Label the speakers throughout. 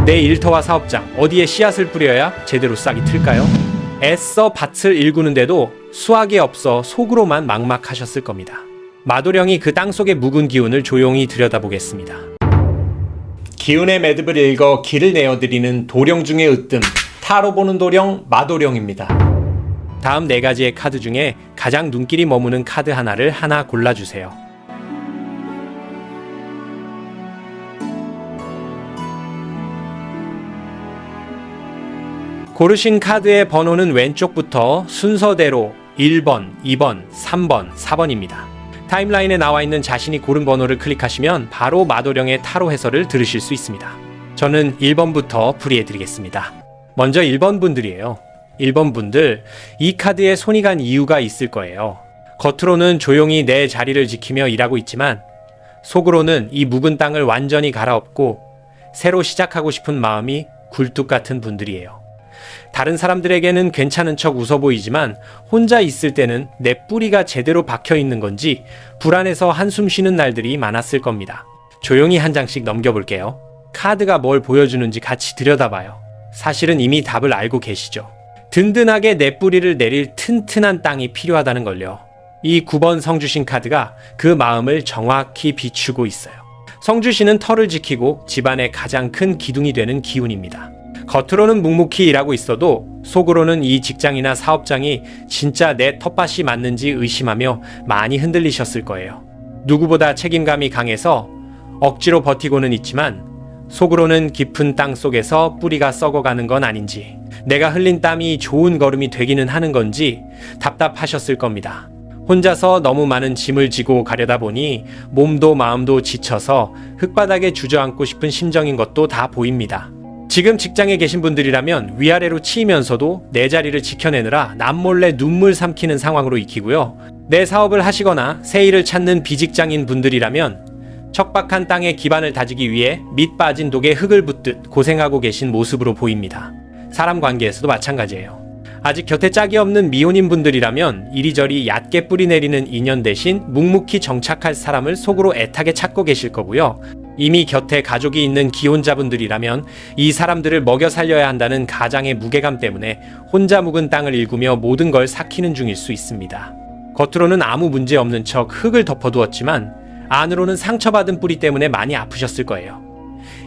Speaker 1: 내 일터와 사업장, 어디에 씨앗을 뿌려야 제대로 싹이 틀까요? 애써 밭을 일구는데도 수확이 없어 속으로만 막막하셨을 겁니다. 마도령이 그 땅속의 묵은 기운을 조용히 들여다보겠습니다. 기운의 매듭을 읽어 길을 내어드리는 도령 중의 으뜸, 타로 보는 도령, 마도령입니다. 다음 4가지의 카드 중에 가장 눈길이 머무는 카드 하나를 하나 골라주세요. 고르신 카드의 번호는 왼쪽부터 순서대로 1번, 2번, 3번, 4번입니다. 타임라인에 나와 있는 자신이 고른 번호를 클릭하시면 바로 마도령의 타로 해설을 들으실 수 있습니다. 저는 1번부터 풀이해드리겠습니다. 먼저 1번 분들이에요. 1번 분들, 이 카드에 손이 간 이유가 있을 거예요. 겉으로는 조용히 내 자리를 지키며 일하고 있지만 속으로는 이 묵은 땅을 완전히 갈아엎고 새로 시작하고 싶은 마음이 굴뚝 같은 분들이에요. 다른 사람들에게는 괜찮은 척 웃어 보이지만 혼자 있을 때는 내 뿌리가 제대로 박혀 있는 건지 불안해서 한숨 쉬는 날들이 많았을 겁니다. 조용히 한 장씩 넘겨볼게요. 카드가 뭘 보여주는지 같이 들여다봐요. 사실은 이미 답을 알고 계시죠. 든든하게 내 뿌리를 내릴 튼튼한 땅이 필요하다는 걸요. 이 9번 성주신 카드가 그 마음을 정확히 비추고 있어요. 성주신은 터를 지키고 집안의 가장 큰 기둥이 되는 기운입니다. 겉으로는 묵묵히 일하고 있어도 속으로는 이 직장이나 사업장이 진짜 내 텃밭이 맞는지 의심하며 많이 흔들리셨을 거예요. 누구보다 책임감이 강해서 억지로 버티고는 있지만 속으로는 깊은 땅 속에서 뿌리가 썩어가는 건 아닌지, 내가 흘린 땀이 좋은 걸음이 되기는 하는 건지 답답하셨을 겁니다. 혼자서 너무 많은 짐을 지고 가려다 보니 몸도 마음도 지쳐서 흙바닥에 주저앉고 싶은 심정인 것도 다 보입니다. 지금 직장에 계신 분들이라면 위아래로 치이면서도 내 자리를 지켜내느라 남몰래 눈물 삼키는 상황으로 익히고요. 내 사업을 하시거나 새 일을 찾는 비직장인 분들이라면 척박한 땅에 기반을 다지기 위해 밑 빠진 독에 흙을 붓듯 고생하고 계신 모습으로 보입니다. 사람 관계에서도 마찬가지예요. 아직 곁에 짝이 없는 미혼인 분들이라면 이리저리 얕게 뿌리 내리는 인연 대신 묵묵히 정착할 사람을 속으로 애타게 찾고 계실 거고요. 이미 곁에 가족이 있는 기혼자분들이라면 이 사람들을 먹여 살려야 한다는 가장의 무게감 때문에 혼자 묵은 땅을 일구며 모든 걸 삭히는 중일 수 있습니다. 겉으로는 아무 문제 없는 척 흙을 덮어두었지만 안으로는 상처받은 뿌리 때문에 많이 아프셨을 거예요.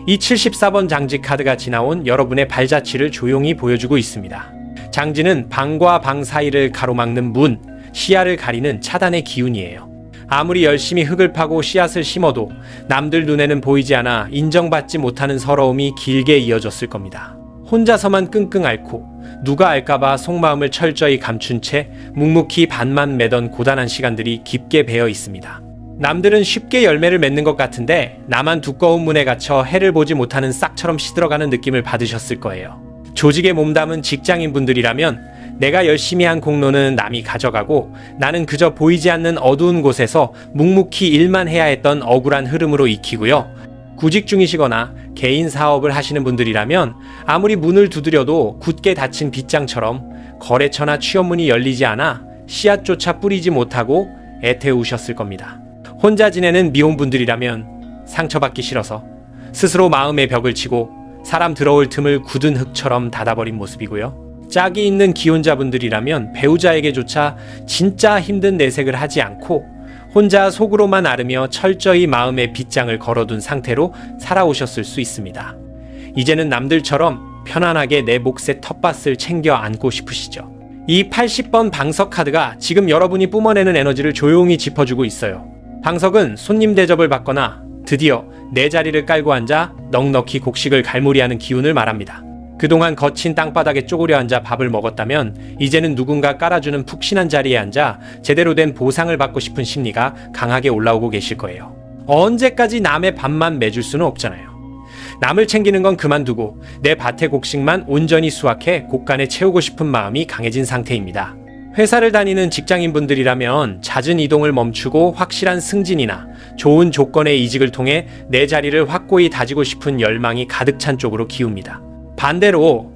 Speaker 1: 이 74번 장지 카드가 지나온 여러분의 발자취를 조용히 보여주고 있습니다. 장지는 방과 방 사이를 가로막는 문, 시야를 가리는 차단의 기운이에요. 아무리 열심히 흙을 파고 씨앗을 심어도 남들 눈에는 보이지 않아 인정받지 못하는 서러움이 길게 이어졌을 겁니다. 혼자서만 끙끙 앓고 누가 알까봐 속마음을 철저히 감춘 채 묵묵히 밭만 매던 고단한 시간들이 깊게 배어 있습니다. 남들은 쉽게 열매를 맺는 것 같은데 나만 두꺼운 문에 갇혀 해를 보지 못하는 싹처럼 시들어가는 느낌을 받으셨을 거예요. 조직에 몸담은 직장인 분들이라면 내가 열심히 한 공로는 남이 가져가고 나는 그저 보이지 않는 어두운 곳에서 묵묵히 일만 해야 했던 억울한 흐름으로 익히고요. 구직 중이시거나 개인 사업을 하시는 분들이라면 아무리 문을 두드려도 굳게 닫힌 빗장처럼 거래처나 취업문이 열리지 않아 씨앗조차 뿌리지 못하고 애태우셨을 겁니다. 혼자 지내는 미혼분들이라면 상처받기 싫어서 스스로 마음의 벽을 치고 사람 들어올 틈을 굳은 흙처럼 닫아버린 모습이고요. 짝이 있는 기혼자분들이라면 배우자에게조차 진짜 힘든 내색을 하지 않고 혼자 속으로만 앓으며 철저히 마음의 빗장을 걸어둔 상태로 살아오셨을 수 있습니다. 이제는 남들처럼 편안하게 내 몫의 텃밭을 챙겨 안고 싶으시죠. 이 80번 방석 카드가 지금 여러분이 뿜어내는 에너지를 조용히 짚어주고 있어요. 방석은 손님 대접을 받거나 드디어 내 자리를 깔고 앉아 넉넉히 곡식을 갈무리하는 기운을 말합니다. 그동안 거친 땅바닥에 쪼그려 앉아 밥을 먹었다면 이제는 누군가 깔아주는 푹신한 자리에 앉아 제대로 된 보상을 받고 싶은 심리가 강하게 올라오고 계실 거예요. 언제까지 남의 밥만 매줄 수는 없잖아요. 남을 챙기는 건 그만두고 내 밭의 곡식만 온전히 수확해 곳간에 채우고 싶은 마음이 강해진 상태입니다. 회사를 다니는 직장인분들이라면 잦은 이동을 멈추고 확실한 승진이나 좋은 조건의 이직을 통해 내 자리를 확고히 다지고 싶은 열망이 가득 찬 쪽으로 기웁니다. 반대로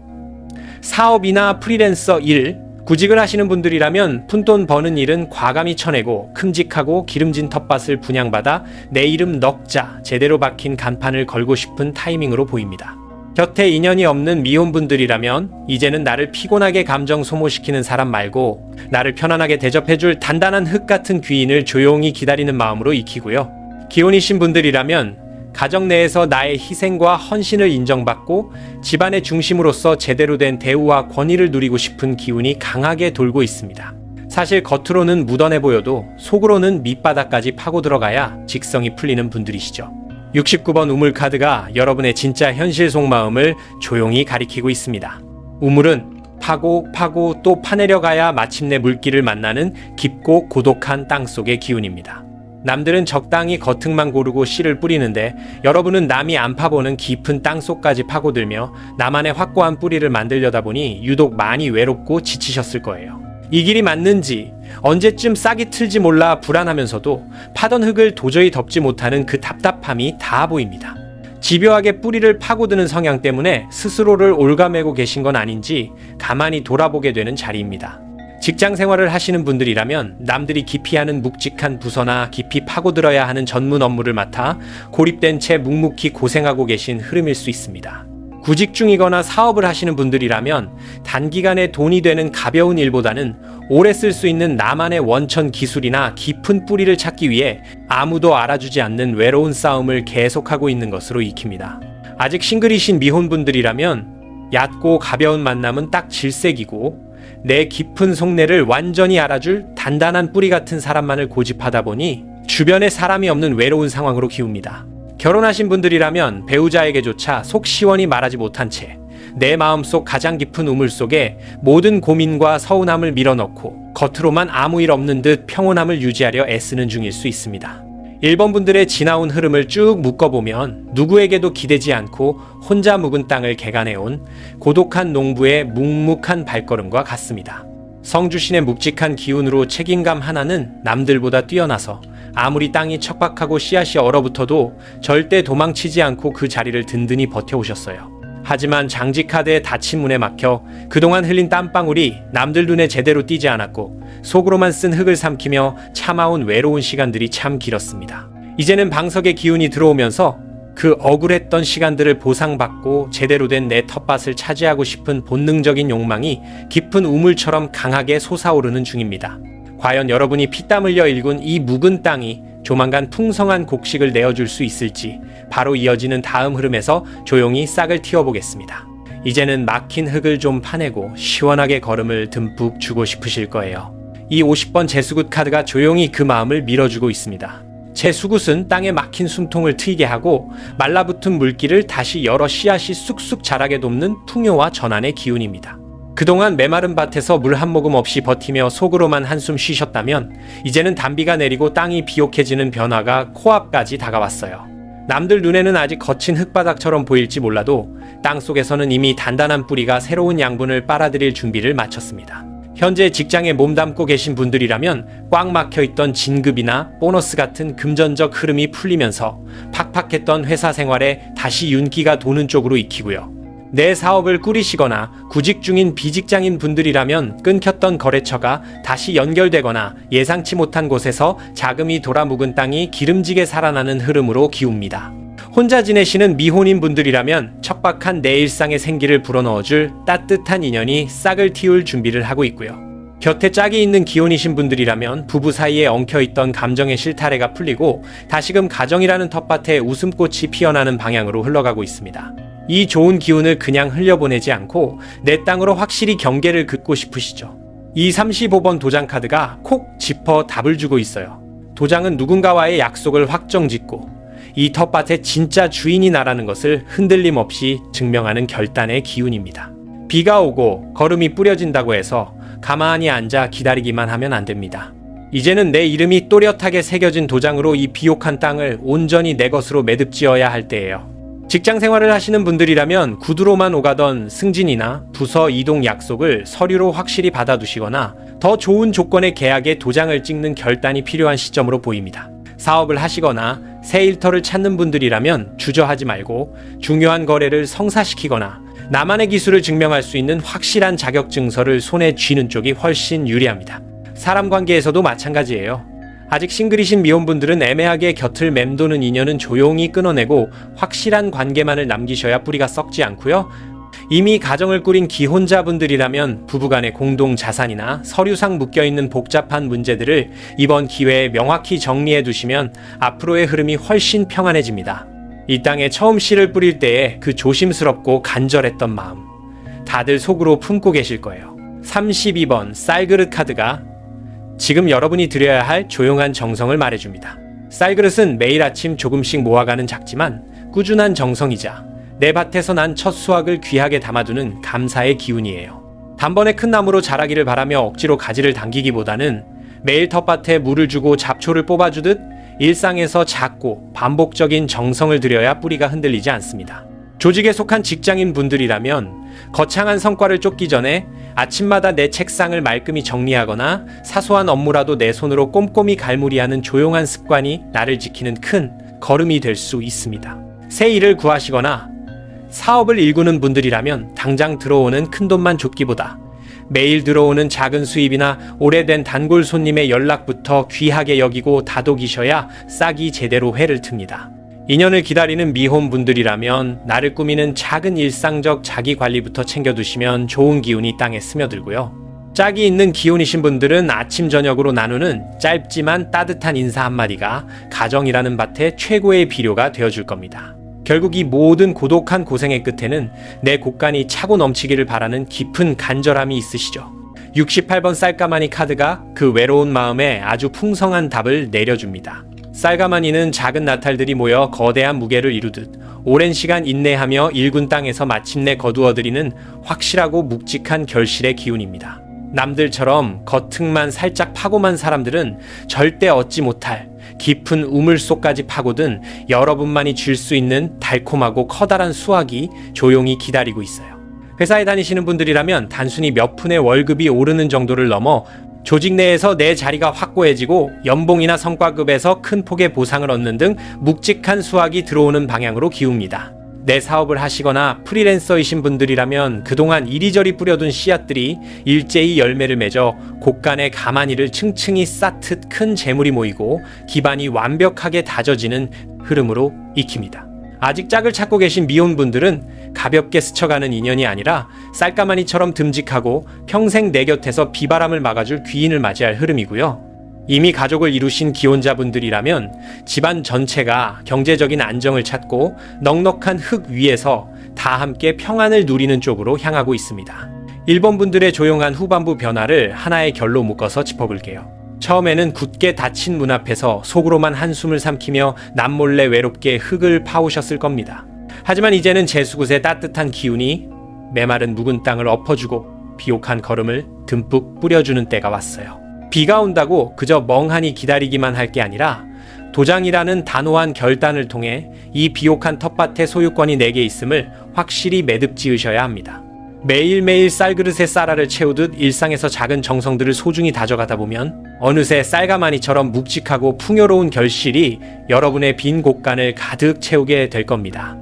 Speaker 1: 사업이나 프리랜서 일, 구직을 하시는 분들이라면 푼돈 버는 일은 과감히 쳐내고 큼직하고 기름진 텃밭을 분양받아 내 이름 넉자 제대로 박힌 간판을 걸고 싶은 타이밍으로 보입니다. 곁에 인연이 없는 미혼분들이라면 이제는 나를 피곤하게 감정 소모시키는 사람 말고 나를 편안하게 대접해줄 단단한 흙 같은 귀인을 조용히 기다리는 마음으로 익히고요. 기혼이신 분들이라면 가정 내에서 나의 희생과 헌신을 인정받고 집안의 중심으로서 제대로 된 대우와 권위를 누리고 싶은 기운이 강하게 돌고 있습니다. 사실 겉으로는 무던해 보여도 속으로는 밑바닥까지 파고 들어가야 직성이 풀리는 분들이시죠. 69번 우물 카드가 여러분의 진짜 현실 속마음을 조용히 가리키고 있습니다. 우물은 파고 또 파내려 가야 마침내 물길을 만나는 깊고 고독한 땅속의 기운입니다. 남들은 적당히 겉흙만 고르고 씨를 뿌리는데 여러분은 남이 안 파보는 깊은 땅속까지 파고들며 나만의 확고한 뿌리를 만들려다 보니 유독 많이 외롭고 지치셨을 거예요. 이 길이 맞는지 언제쯤 싹이 틀지 몰라 불안하면서도 파던 흙을 도저히 덮지 못하는 그 답답함이 다 보입니다. 집요하게 뿌리를 파고드는 성향 때문에 스스로를 옭아매고 계신 건 아닌지 가만히 돌아보게 되는 자리입니다. 직장 생활을 하시는 분들이라면 남들이 기피하는 묵직한 부서나 깊이 파고들어야 하는 전문 업무를 맡아 고립된 채 묵묵히 고생하고 계신 흐름일 수 있습니다. 구직 중이거나 사업을 하시는 분들이라면 단기간에 돈이 되는 가벼운 일보다는 오래 쓸 수 있는 나만의 원천 기술이나 깊은 뿌리를 찾기 위해 아무도 알아주지 않는 외로운 싸움을 계속하고 있는 것으로 익힙니다. 아직 싱글이신 미혼분들이라면 얕고 가벼운 만남은 딱 질색이고 내 깊은 속내를 완전히 알아줄 단단한 뿌리 같은 사람만을 고집하다 보니 주변에 사람이 없는 외로운 상황으로 기웁니다. 결혼하신 분들이라면 배우자에게조차 속 시원히 말하지 못한 채 내 마음속 가장 깊은 우물 속에 모든 고민과 서운함을 밀어넣고 겉으로만 아무 일 없는 듯 평온함을 유지하려 애쓰는 중일 수 있습니다. 1번 분들의 지나온 흐름을 쭉 묶어보면 누구에게도 기대지 않고 혼자 묵은 땅을 개간해온 고독한 농부의 묵묵한 발걸음과 같습니다. 성주신의 묵직한 기운으로 책임감 하나는 남들보다 뛰어나서 아무리 땅이 척박하고 씨앗이 얼어붙어도 절대 도망치지 않고 그 자리를 든든히 버텨오셨어요. 하지만 장지카드의 닫힌 문에 막혀 그동안 흘린 땀방울이 남들 눈에 제대로 띄지 않았고 속으로만 쓴 흙을 삼키며 참아온 외로운 시간들이 참 길었습니다. 이제는 방석의 기운이 들어오면서 그 억울했던 시간들을 보상받고 제대로 된 내 텃밭을 차지하고 싶은 본능적인 욕망이 깊은 우물처럼 강하게 솟아오르는 중입니다. 과연 여러분이 피땀 흘려 일군 이 묵은 땅이 조만간 풍성한 곡식을 내어줄 수 있을지 바로 이어지는 다음 흐름에서 조용히 싹을 틔워보겠습니다. 이제는 막힌 흙을 좀 파내고 시원하게 걸음을 듬뿍 주고 싶으실 거예요. 이 50번 제수굿 카드가 조용히 그 마음을 밀어주고 있습니다. 제수굿은 땅에 막힌 숨통을 트이게 하고 말라붙은 물기를 다시 여러 씨앗이 쑥쑥 자라게 돕는 풍요와 전환의 기운입니다. 그동안 메마른 밭에서 물 한 모금 없이 버티며 속으로만 한숨 쉬셨다면 이제는 단비가 내리고 땅이 비옥해지는 변화가 코앞까지 다가왔어요. 남들 눈에는 아직 거친 흙바닥처럼 보일지 몰라도 땅속에서는 이미 단단한 뿌리가 새로운 양분을 빨아들일 준비를 마쳤습니다. 현재 직장에 몸담고 계신 분들이라면 꽉 막혀있던 진급이나 보너스 같은 금전적 흐름이 풀리면서 팍팍했던 회사 생활에 다시 윤기가 도는 쪽으로 익히고요. 내 사업을 꾸리시거나 구직 중인 비직장인 분들이라면 끊겼던 거래처가 다시 연결되거나 예상치 못한 곳에서 자금이 돌아 묵은 땅이 기름지게 살아나는 흐름으로 기웁니다. 혼자 지내시는 미혼인 분들이라면 척박한 내 일상의 생기를 불어넣어줄 따뜻한 인연이 싹을 틔울 준비를 하고 있고요. 곁에 짝이 있는 기혼이신 분들이라면 부부 사이에 엉켜있던 감정의 실타래가 풀리고 다시금 가정이라는 텃밭에 웃음꽃이 피어나는 방향으로 흘러가고 있습니다. 이 좋은 기운을 그냥 흘려보내지 않고 내 땅으로 확실히 경계를 긋고 싶으시죠. 이 35번 도장 카드가 콕 짚어 답을 주고 있어요. 도장은 누군가와의 약속을 확정짓고 이 텃밭의 진짜 주인이 나라는 것을 흔들림 없이 증명하는 결단의 기운입니다. 비가 오고 걸음이 뿌려진다고 해서 가만히 앉아 기다리기만 하면 안 됩니다. 이제는 내 이름이 또렷하게 새겨진 도장으로 이 비옥한 땅을 온전히 내 것으로 매듭지어야 할 때예요. 직장 생활을 하시는 분들이라면 구두로만 오가던 승진이나 부서 이동 약속을 서류로 확실히 받아두시거나 더 좋은 조건의 계약에 도장을 찍는 결단이 필요한 시점으로 보입니다. 사업을 하시거나 새 일터를 찾는 분들이라면 주저하지 말고 중요한 거래를 성사시키거나 나만의 기술을 증명할 수 있는 확실한 자격증서를 손에 쥐는 쪽이 훨씬 유리합니다. 사람 관계에서도 마찬가지예요. 아직 싱글이신 미혼분들은 애매하게 곁을 맴도는 인연은 조용히 끊어내고 확실한 관계만을 남기셔야 뿌리가 썩지 않고요. 이미 가정을 꾸린 기혼자분들이라면 부부간의 공동 자산이나 서류상 묶여있는 복잡한 문제들을 이번 기회에 명확히 정리해 두시면 앞으로의 흐름이 훨씬 평안해집니다. 이 땅에 처음 씨를 뿌릴 때의 그 조심스럽고 간절했던 마음, 다들 속으로 품고 계실 거예요. 32번 쌀그릇 카드가 지금 여러분이 드려야 할 조용한 정성을 말해줍니다. 쌀그릇은 매일 아침 조금씩 모아가는 작지만 꾸준한 정성이자 내 밭에서 난 첫 수확을 귀하게 담아두는 감사의 기운이에요. 단번에 큰 나무로 자라기를 바라며 억지로 가지를 당기기보다는 매일 텃밭에 물을 주고 잡초를 뽑아주듯 일상에서 작고 반복적인 정성을 들여야 뿌리가 흔들리지 않습니다. 조직에 속한 직장인 분들이라면 거창한 성과를 쫓기 전에 아침마다 내 책상을 말끔히 정리하거나 사소한 업무라도 내 손으로 꼼꼼히 갈무리하는 조용한 습관이 나를 지키는 큰 걸음이 될 수 있습니다. 새 일을 구하시거나 사업을 일구는 분들이라면 당장 들어오는 큰돈만 쫓기보다 매일 들어오는 작은 수입이나 오래된 단골 손님의 연락부터 귀하게 여기고 다독이셔야 싹이 제대로 회를 틉니다. 인연을 기다리는 미혼분들이라면 나를 꾸미는 작은 일상적 자기관리부터 챙겨두시면 좋은 기운이 땅에 스며들고요. 짝이 있는 기혼이신 분들은 아침 저녁으로 나누는 짧지만 따뜻한 인사 한마디가 가정이라는 밭에 최고의 비료가 되어줄 겁니다. 결국 이 모든 고독한 고생의 끝에는 내 곳간이 차고 넘치기를 바라는 깊은 간절함이 있으시죠. 68번 쌀가마니 카드가 그 외로운 마음에 아주 풍성한 답을 내려줍니다. 쌀가마니는 작은 나탈들이 모여 거대한 무게를 이루듯 오랜 시간 인내하며 일군 땅에서 마침내 거두어들이는 확실하고 묵직한 결실의 기운입니다. 남들처럼 겉흙만 살짝 파고만 사람들은 절대 얻지 못할 깊은 우물 속까지 파고든 여러분만이 줄 수 있는 달콤하고 커다란 수확이 조용히 기다리고 있어요. 회사에 다니시는 분들이라면 단순히 몇 푼의 월급이 오르는 정도를 넘어 조직 내에서 내 자리가 확고해지고 연봉이나 성과급에서 큰 폭의 보상을 얻는 등 묵직한 수확이 들어오는 방향으로 기웁니다. 내 사업을 하시거나 프리랜서이신 분들이라면 그동안 이리저리 뿌려둔 씨앗들이 일제히 열매를 맺어 곳간에 가마니를 층층이 쌓듯 큰 재물이 모이고 기반이 완벽하게 다져지는 흐름으로 익힙니다. 아직 짝을 찾고 계신 미혼분들은 가볍게 스쳐가는 인연이 아니라 쌀가마니처럼 듬직하고 평생 내 곁에서 비바람을 막아줄 귀인을 맞이할 흐름이고요. 이미 가족을 이루신 기혼자분들이라면 집안 전체가 경제적인 안정을 찾고 넉넉한 흙 위에서 다 함께 평안을 누리는 쪽으로 향하고 있습니다. 1번 분들의 조용한 후반부 변화를 하나의 결로 묶어서 짚어볼게요. 처음에는 굳게 닫힌 문 앞에서 속으로만 한숨을 삼키며 남몰래 외롭게 흙을 파오셨을 겁니다. 하지만 이제는 제수굿의 따뜻한 기운이 메마른 묵은 땅을 엎어주고 비옥한 걸음을 듬뿍 뿌려주는 때가 왔어요. 비가 온다고 그저 멍하니 기다리기만 할 게 아니라 도장이라는 단호한 결단을 통해 이 비옥한 텃밭의 소유권이 내게 있음을 확실히 매듭 지으셔야 합니다. 매일매일 쌀그릇에 쌀알을 채우듯 일상에서 작은 정성들을 소중히 다져가다 보면 어느새 쌀가마니처럼 묵직하고 풍요로운 결실이 여러분의 빈 곳간을 가득 채우게 될 겁니다.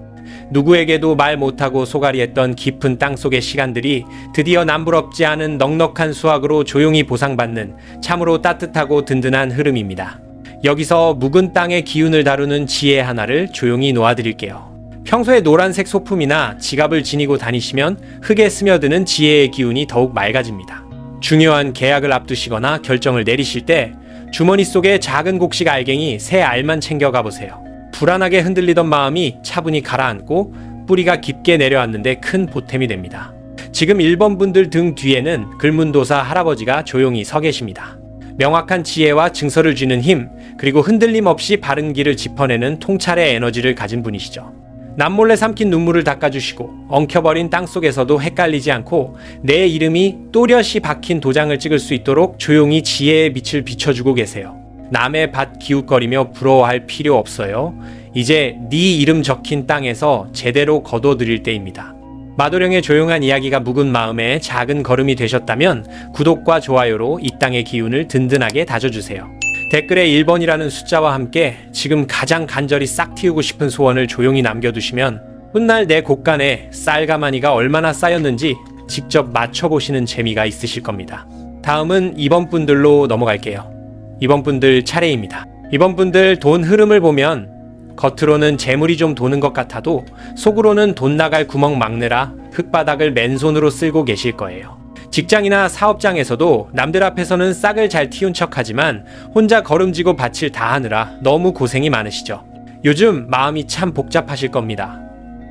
Speaker 1: 누구에게도 말 못하고 소갈이했던 깊은 땅속의 시간들이 드디어 남부럽지 않은 넉넉한 수확으로 조용히 보상받는 참으로 따뜻하고 든든한 흐름입니다. 여기서 묵은 땅의 기운을 다루는 지혜 하나를 조용히 놓아드릴게요. 평소에 노란색 소품이나 지갑을 지니고 다니시면 흙에 스며드는 지혜의 기운이 더욱 맑아집니다. 중요한 계약을 앞두시거나 결정을 내리실 때 주머니 속에 작은 곡식 알갱이 새 알만 챙겨가 보세요. 불안하게 흔들리던 마음이 차분히 가라앉고 뿌리가 깊게 내려앉는데 큰 보탬이 됩니다. 지금 1번 분들 등 뒤에는 글문도사 할아버지가 조용히 서 계십니다. 명확한 지혜와 증서를 쥐는 힘, 그리고 흔들림 없이 바른 길을 짚어내는 통찰의 에너지를 가진 분이시죠. 남몰래 삼킨 눈물을 닦아주시고 엉켜버린 땅속에서도 헷갈리지 않고 내 이름이 또렷이 박힌 도장을 찍을 수 있도록 조용히 지혜의 빛을 비춰주고 계세요. 남의 밭 기웃거리며 부러워할 필요 없어요. 이제 네 이름 적힌 땅에서 제대로 거둬들일 때입니다. 마도령의 조용한 이야기가 묵은 마음에 작은 걸음이 되셨다면 구독과 좋아요로 이 땅의 기운을 든든하게 다져주세요. 댓글에 1번이라는 숫자와 함께 지금 가장 간절히 싹 틔우고 싶은 소원을 조용히 남겨두시면 훗날 내 곳간에 쌀가마니가 얼마나 쌓였는지 직접 맞춰보시는 재미가 있으실 겁니다. 다음은 2번 분들로 넘어갈게요. 이번 분들 차례입니다. 이번 분들 돈 흐름을 보면 겉으로는 재물이 좀 도는 것 같아도 속으로는 돈 나갈 구멍 막느라 흙바닥을 맨손으로 쓸고 계실 거예요. 직장이나 사업장에서도 남들 앞에서는 싹을 잘 틔운 척하지만 혼자 걸음지고 밭을 다 하느라 너무 고생이 많으시죠. 요즘 마음이 참 복잡하실 겁니다.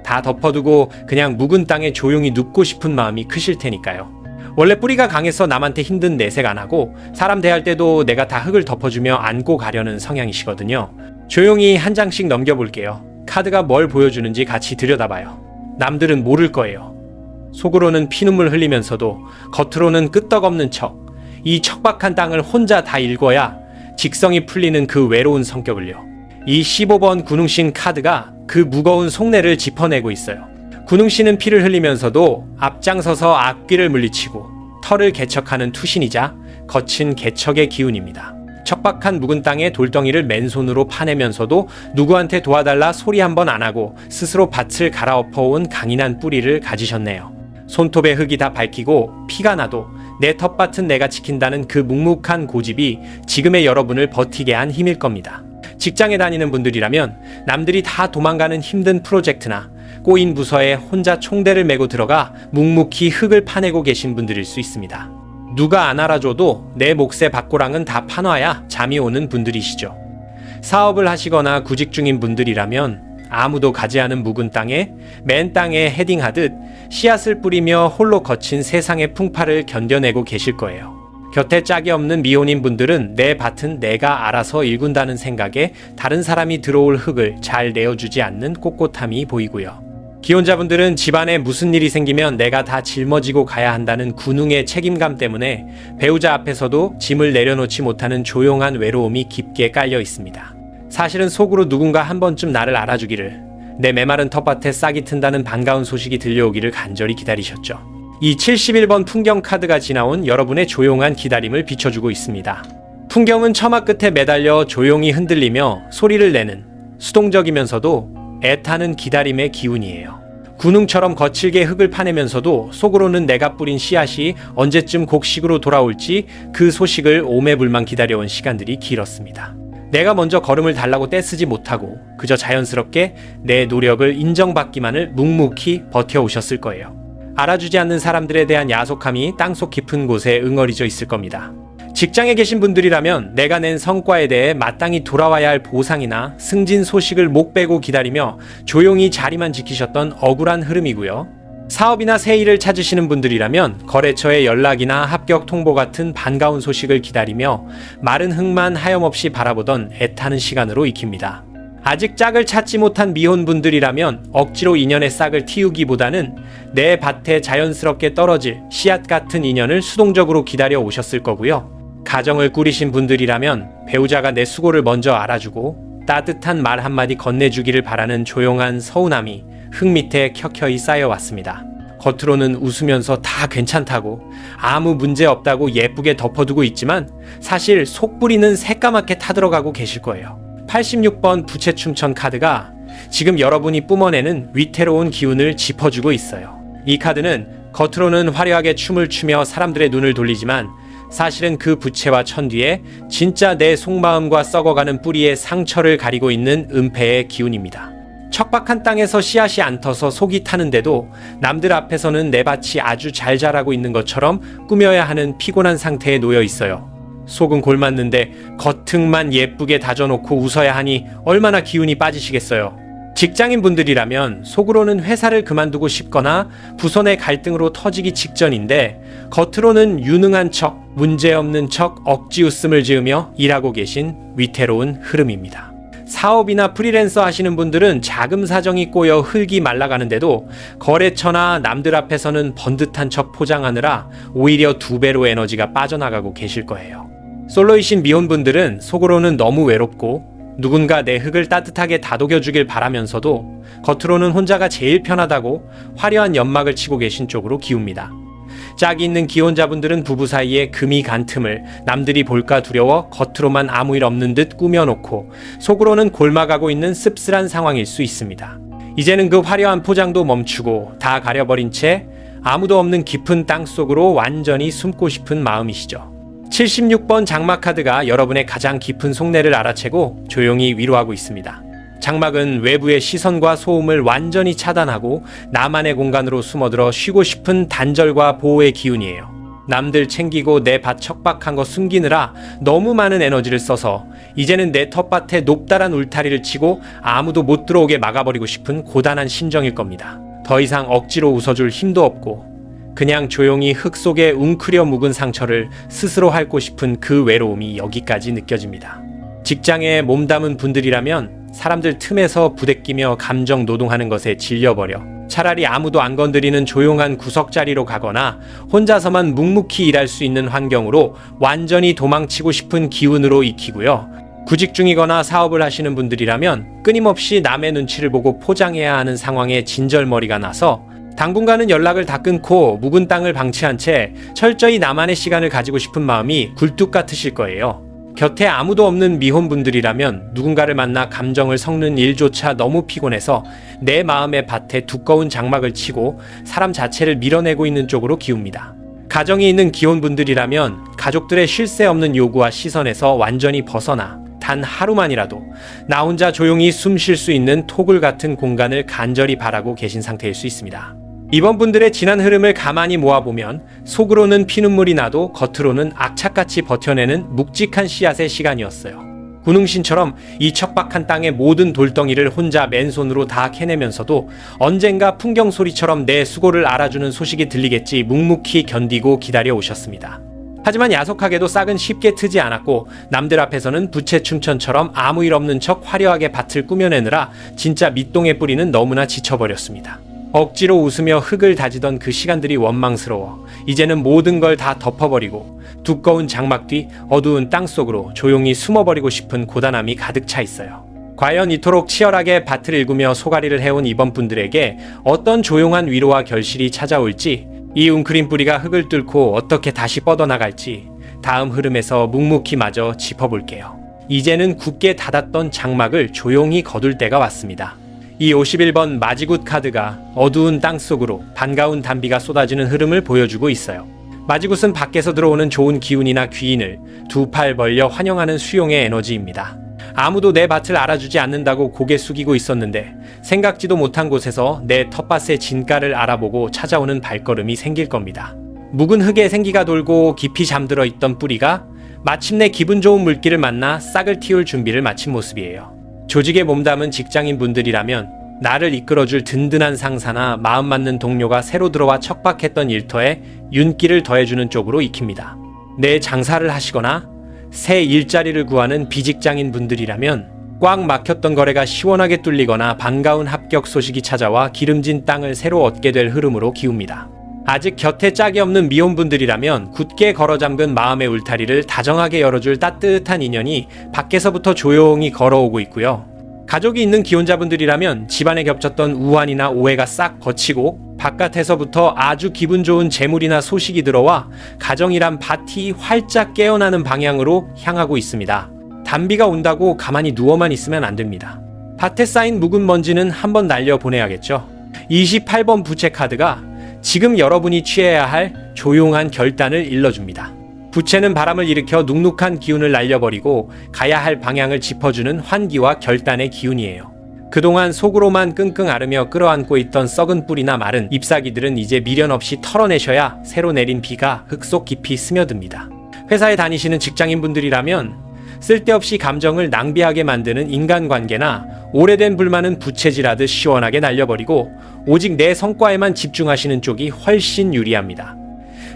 Speaker 1: 다 덮어두고 그냥 묵은 땅에 조용히 눕고 싶은 마음이 크실 테니까요. 원래 뿌리가 강해서 남한테 힘든 내색 안 하고 사람 대할 때도 내가 다 흙을 덮어주며 안고 가려는 성향이시거든요. 조용히 한 장씩 넘겨볼게요. 카드가 뭘 보여주는지 같이 들여다봐요. 남들은 모를 거예요. 속으로는 피눈물 흘리면서도 겉으로는 끄떡없는 척, 이 척박한 땅을 혼자 다 읽어야 직성이 풀리는 그 외로운 성격을요. 이 15번 군웅신 카드가 그 무거운 속내를 짚어내고 있어요. 군웅신은 피를 흘리면서도 앞장서서 악귀를 물리치고 털을 개척하는 투신이자 거친 개척의 기운입니다. 척박한 묵은 땅에 돌덩이를 맨손으로 파내면서도 누구한테 도와달라 소리 한번 안 하고 스스로 밭을 갈아엎어온 강인한 뿌리를 가지셨네요. 손톱에 흙이 다 밝히고 피가 나도 내 텃밭은 내가 지킨다는 그 묵묵한 고집이 지금의 여러분을 버티게 한 힘일 겁니다. 직장에 다니는 분들이라면 남들이 다 도망가는 힘든 프로젝트나 꼬인 부서에 혼자 총대를 메고 들어가 묵묵히 흙을 파내고 계신 분들일 수 있습니다. 누가 안 알아줘도 내 몫의 밥고랑은 다 파놔야 잠이 오는 분들이시죠. 사업을 하시거나 구직 중인 분들이라면 아무도 가지 않은 묵은 땅에 맨 땅에 헤딩하듯 씨앗을 뿌리며 홀로 거친 세상의 풍파를 견뎌내고 계실 거예요. 곁에 짝이 없는 미혼인 분들은 내 밭은 내가 알아서 일군다는 생각에 다른 사람이 들어올 흙을 잘 내어주지 않는 꼿꼿함이 보이고요. 기혼자분들은 집안에 무슨 일이 생기면 내가 다 짊어지고 가야 한다는 군웅의 책임감 때문에 배우자 앞에서도 짐을 내려놓지 못하는 조용한 외로움이 깊게 깔려 있습니다. 사실은 속으로 누군가 한 번쯤 나를 알아주기를, 내 메마른 텃밭에 싹이 튼다는 반가운 소식이 들려오기를 간절히 기다리셨죠. 이 71번 풍경 카드가 지나온 여러분의 조용한 기다림을 비춰주고 있습니다. 풍경은 처마 끝에 매달려 조용히 흔들리며 소리를 내는 수동적이면서도 애타는 기다림의 기운이에요. 군웅처럼 거칠게 흙을 파내면서도 속으로는 내가 뿌린 씨앗이 언제쯤 곡식으로 돌아올지 그 소식을 오매불망 기다려온 시간들이 길었습니다. 내가 먼저 걸음을 달라고 떼쓰지 못하고 그저 자연스럽게 내 노력을 인정받기만을 묵묵히 버텨오셨을 거예요. 알아주지 않는 사람들에 대한 야속함이 땅속 깊은 곳에 응어리져 있을 겁니다. 직장에 계신 분들이라면 내가 낸 성과에 대해 마땅히 돌아와야 할 보상이나 승진 소식을 목 빼고 기다리며 조용히 자리만 지키셨던 억울한 흐름이고요. 사업이나 새 일을 찾으시는 분들이라면 거래처의 연락이나 합격 통보 같은 반가운 소식을 기다리며 마른 흙만 하염없이 바라보던 애타는 시간으로 익힙니다. 아직 짝을 찾지 못한 미혼분들이라면 억지로 인연의 싹을 틔우기보다는 내 밭에 자연스럽게 떨어질 씨앗 같은 인연을 수동적으로 기다려 오셨을 거고요. 가정을 꾸리신 분들이라면 배우자가 내 수고를 먼저 알아주고 따뜻한 말 한마디 건네주기를 바라는 조용한 서운함이 흙 밑에 켜켜이 쌓여왔습니다. 겉으로는 웃으면서 다 괜찮다고 아무 문제 없다고 예쁘게 덮어두고 있지만 사실 속뿌리는 새까맣게 타들어가고 계실 거예요. 86번 부채춤천 카드가 지금 여러분이 뿜어내는 위태로운 기운을 짚어주고 있어요. 이 카드는 겉으로는 화려하게 춤을 추며 사람들의 눈을 돌리지만 사실은 그 부채와 천 뒤에 진짜 내 속마음과 썩어가는 뿌리의 상처를 가리고 있는 은폐의 기운입니다. 척박한 땅에서 씨앗이 안 터서 속이 타는데도 남들 앞에서는 내 밭이 아주 잘 자라고 있는 것처럼 꾸며야 하는 피곤한 상태에 놓여 있어요. 속은 골맞는데 겉흙만 예쁘게 다져놓고 웃어야 하니 얼마나 기운이 빠지시겠어요. 직장인 분들이라면 속으로는 회사를 그만두고 싶거나 부서 내 갈등으로 터지기 직전인데 겉으로는 유능한 척, 문제없는 척 억지 웃음을 지으며 일하고 계신 위태로운 흐름입니다. 사업이나 프리랜서 하시는 분들은 자금 사정이 꼬여 흙이 말라가는데도 거래처나 남들 앞에서는 번듯한 척 포장하느라 오히려 2배로 에너지가 빠져나가고 계실 거예요. 솔로이신 미혼분들은 속으로는 너무 외롭고 누군가 내 흙을 따뜻하게 다독여주길 바라면서도 겉으로는 혼자가 제일 편하다고 화려한 연막을 치고 계신 쪽으로 기웁니다. 짝이 있는 기혼자분들은 부부 사이에 금이 간 틈을 남들이 볼까 두려워 겉으로만 아무 일 없는 듯 꾸며놓고 속으로는 골마가고 있는 씁쓸한 상황일 수 있습니다. 이제는 그 화려한 포장도 멈추고 다 가려버린 채 아무도 없는 깊은 땅 속으로 완전히 숨고 싶은 마음이시죠. 76번 장막 카드가 여러분의 가장 깊은 속내를 알아채고 조용히 위로하고 있습니다. 장막은 외부의 시선과 소음을 완전히 차단하고 나만의 공간으로 숨어들어 쉬고 싶은 단절과 보호의 기운이에요. 남들 챙기고 내 밭 척박한 거 숨기느라 너무 많은 에너지를 써서 이제는 내 텃밭에 높다란 울타리를 치고 아무도 못 들어오게 막아버리고 싶은 고단한 심정일 겁니다. 더 이상 억지로 웃어줄 힘도 없고 그냥 조용히 흙 속에 웅크려 묵은 상처를 스스로 핥고 싶은 그 외로움이 여기까지 느껴집니다. 직장에 몸담은 분들이라면 사람들 틈에서 부대끼며 감정 노동하는 것에 질려버려 차라리 아무도 안 건드리는 조용한 구석자리로 가거나 혼자서만 묵묵히 일할 수 있는 환경으로 완전히 도망치고 싶은 기운으로 익히고요. 구직 중이거나 사업을 하시는 분들이라면 끊임없이 남의 눈치를 보고 포장해야 하는 상황에 진절머리가 나서 당분간은 연락을 다 끊고 묵은 땅을 방치한 채 철저히 나만의 시간을 가지고 싶은 마음이 굴뚝 같으실 거예요. 곁에 아무도 없는 미혼분들이라면 누군가를 만나 감정을 섞는 일조차 너무 피곤해서 내 마음의 밭에 두꺼운 장막을 치고 사람 자체를 밀어내고 있는 쪽으로 기웁니다. 가정이 있는 기혼분들이라면 가족들의 쉴 새 없는 요구와 시선에서 완전히 벗어나 단 하루만이라도 나 혼자 조용히 숨 쉴 수 있는 토굴 같은 공간을 간절히 바라고 계신 상태일 수 있습니다. 이번 분들의 지난 흐름을 가만히 모아보면 속으로는 피눈물이 나도 겉으로는 악착같이 버텨내는 묵직한 씨앗의 시간이었어요. 군웅신처럼 이 척박한 땅의 모든 돌덩이를 혼자 맨손으로 다 캐내면서도 언젠가 풍경 소리처럼 내 수고를 알아주는 소식이 들리겠지 묵묵히 견디고 기다려 오셨습니다. 하지만 야속하게도 싹은 쉽게 트지 않았고 남들 앞에서는 부채춤천처럼 아무 일 없는 척 화려하게 밭을 꾸며내느라 진짜 밑동의 뿌리는 너무나 지쳐버렸습니다. 억지로 웃으며 흙을 다지던 그 시간들이 원망스러워 이제는 모든 걸 다 덮어버리고 두꺼운 장막 뒤 어두운 땅속으로 조용히 숨어버리고 싶은 고단함이 가득 차 있어요. 과연 이토록 치열하게 밭을 일구며 소가리를 해온 이번 분들에게 어떤 조용한 위로와 결실이 찾아올지, 이 웅크린 뿌리가 흙을 뚫고 어떻게 다시 뻗어나갈지 다음 흐름에서 묵묵히 마저 짚어볼게요. 이제는 굳게 닫았던 장막을 조용히 거둘 때가 왔습니다. 이 51번 마지굿 카드가 어두운 땅속으로 반가운 단비가 쏟아지는 흐름을 보여주고 있어요. 마지굿은 밖에서 들어오는 좋은 기운이나 귀인을 두 팔 벌려 환영하는 수용의 에너지입니다. 아무도 내 밭을 알아주지 않는다고 고개 숙이고 있었는데 생각지도 못한 곳에서 내 텃밭의 진가를 알아보고 찾아오는 발걸음이 생길 겁니다. 묵은 흙에 생기가 돌고 깊이 잠들어 있던 뿌리가 마침내 기분 좋은 물기를 만나 싹을 틔울 준비를 마친 모습이에요. 조직에 몸담은 직장인 분들이라면 나를 이끌어줄 든든한 상사나 마음 맞는 동료가 새로 들어와 척박했던 일터에 윤기를 더해주는 쪽으로 익힙니다. 내 장사를 하시거나 새 일자리를 구하는 비직장인 분들이라면 꽉 막혔던 거래가 시원하게 뚫리거나 반가운 합격 소식이 찾아와 기름진 땅을 새로 얻게 될 흐름으로 기웁니다. 아직 곁에 짝이 없는 미혼분들이라면 굳게 걸어 잠근 마음의 울타리를 다정하게 열어줄 따뜻한 인연이 밖에서부터 조용히 걸어오고 있고요. 가족이 있는 기혼자분들이라면 집안에 겹쳤던 우환이나 오해가 싹 거치고 바깥에서부터 아주 기분 좋은 재물이나 소식이 들어와 가정이란 밭이 활짝 깨어나는 방향으로 향하고 있습니다. 단비가 온다고 가만히 누워만 있으면 안 됩니다. 밭에 쌓인 묵은 먼지는 한번 날려보내야겠죠. 28번 부채 카드가 지금 여러분이 취해야 할 조용한 결단을 일러줍니다. 부채는 바람을 일으켜 눅눅한 기운을 날려버리고 가야 할 방향을 짚어주는 환기와 결단의 기운이에요. 그동안 속으로만 끙끙 앓으며 끌어안고 있던 썩은 뿌리나 마른 잎사귀들은 이제 미련 없이 털어내셔야 새로 내린 비가 흙 속 깊이 스며듭니다. 회사에 다니시는 직장인분들이라면 쓸데없이 감정을 낭비하게 만드는 인간관계나 오래된 불만은 부채질하듯 시원하게 날려버리고 오직 내 성과에만 집중하시는 쪽이 훨씬 유리합니다.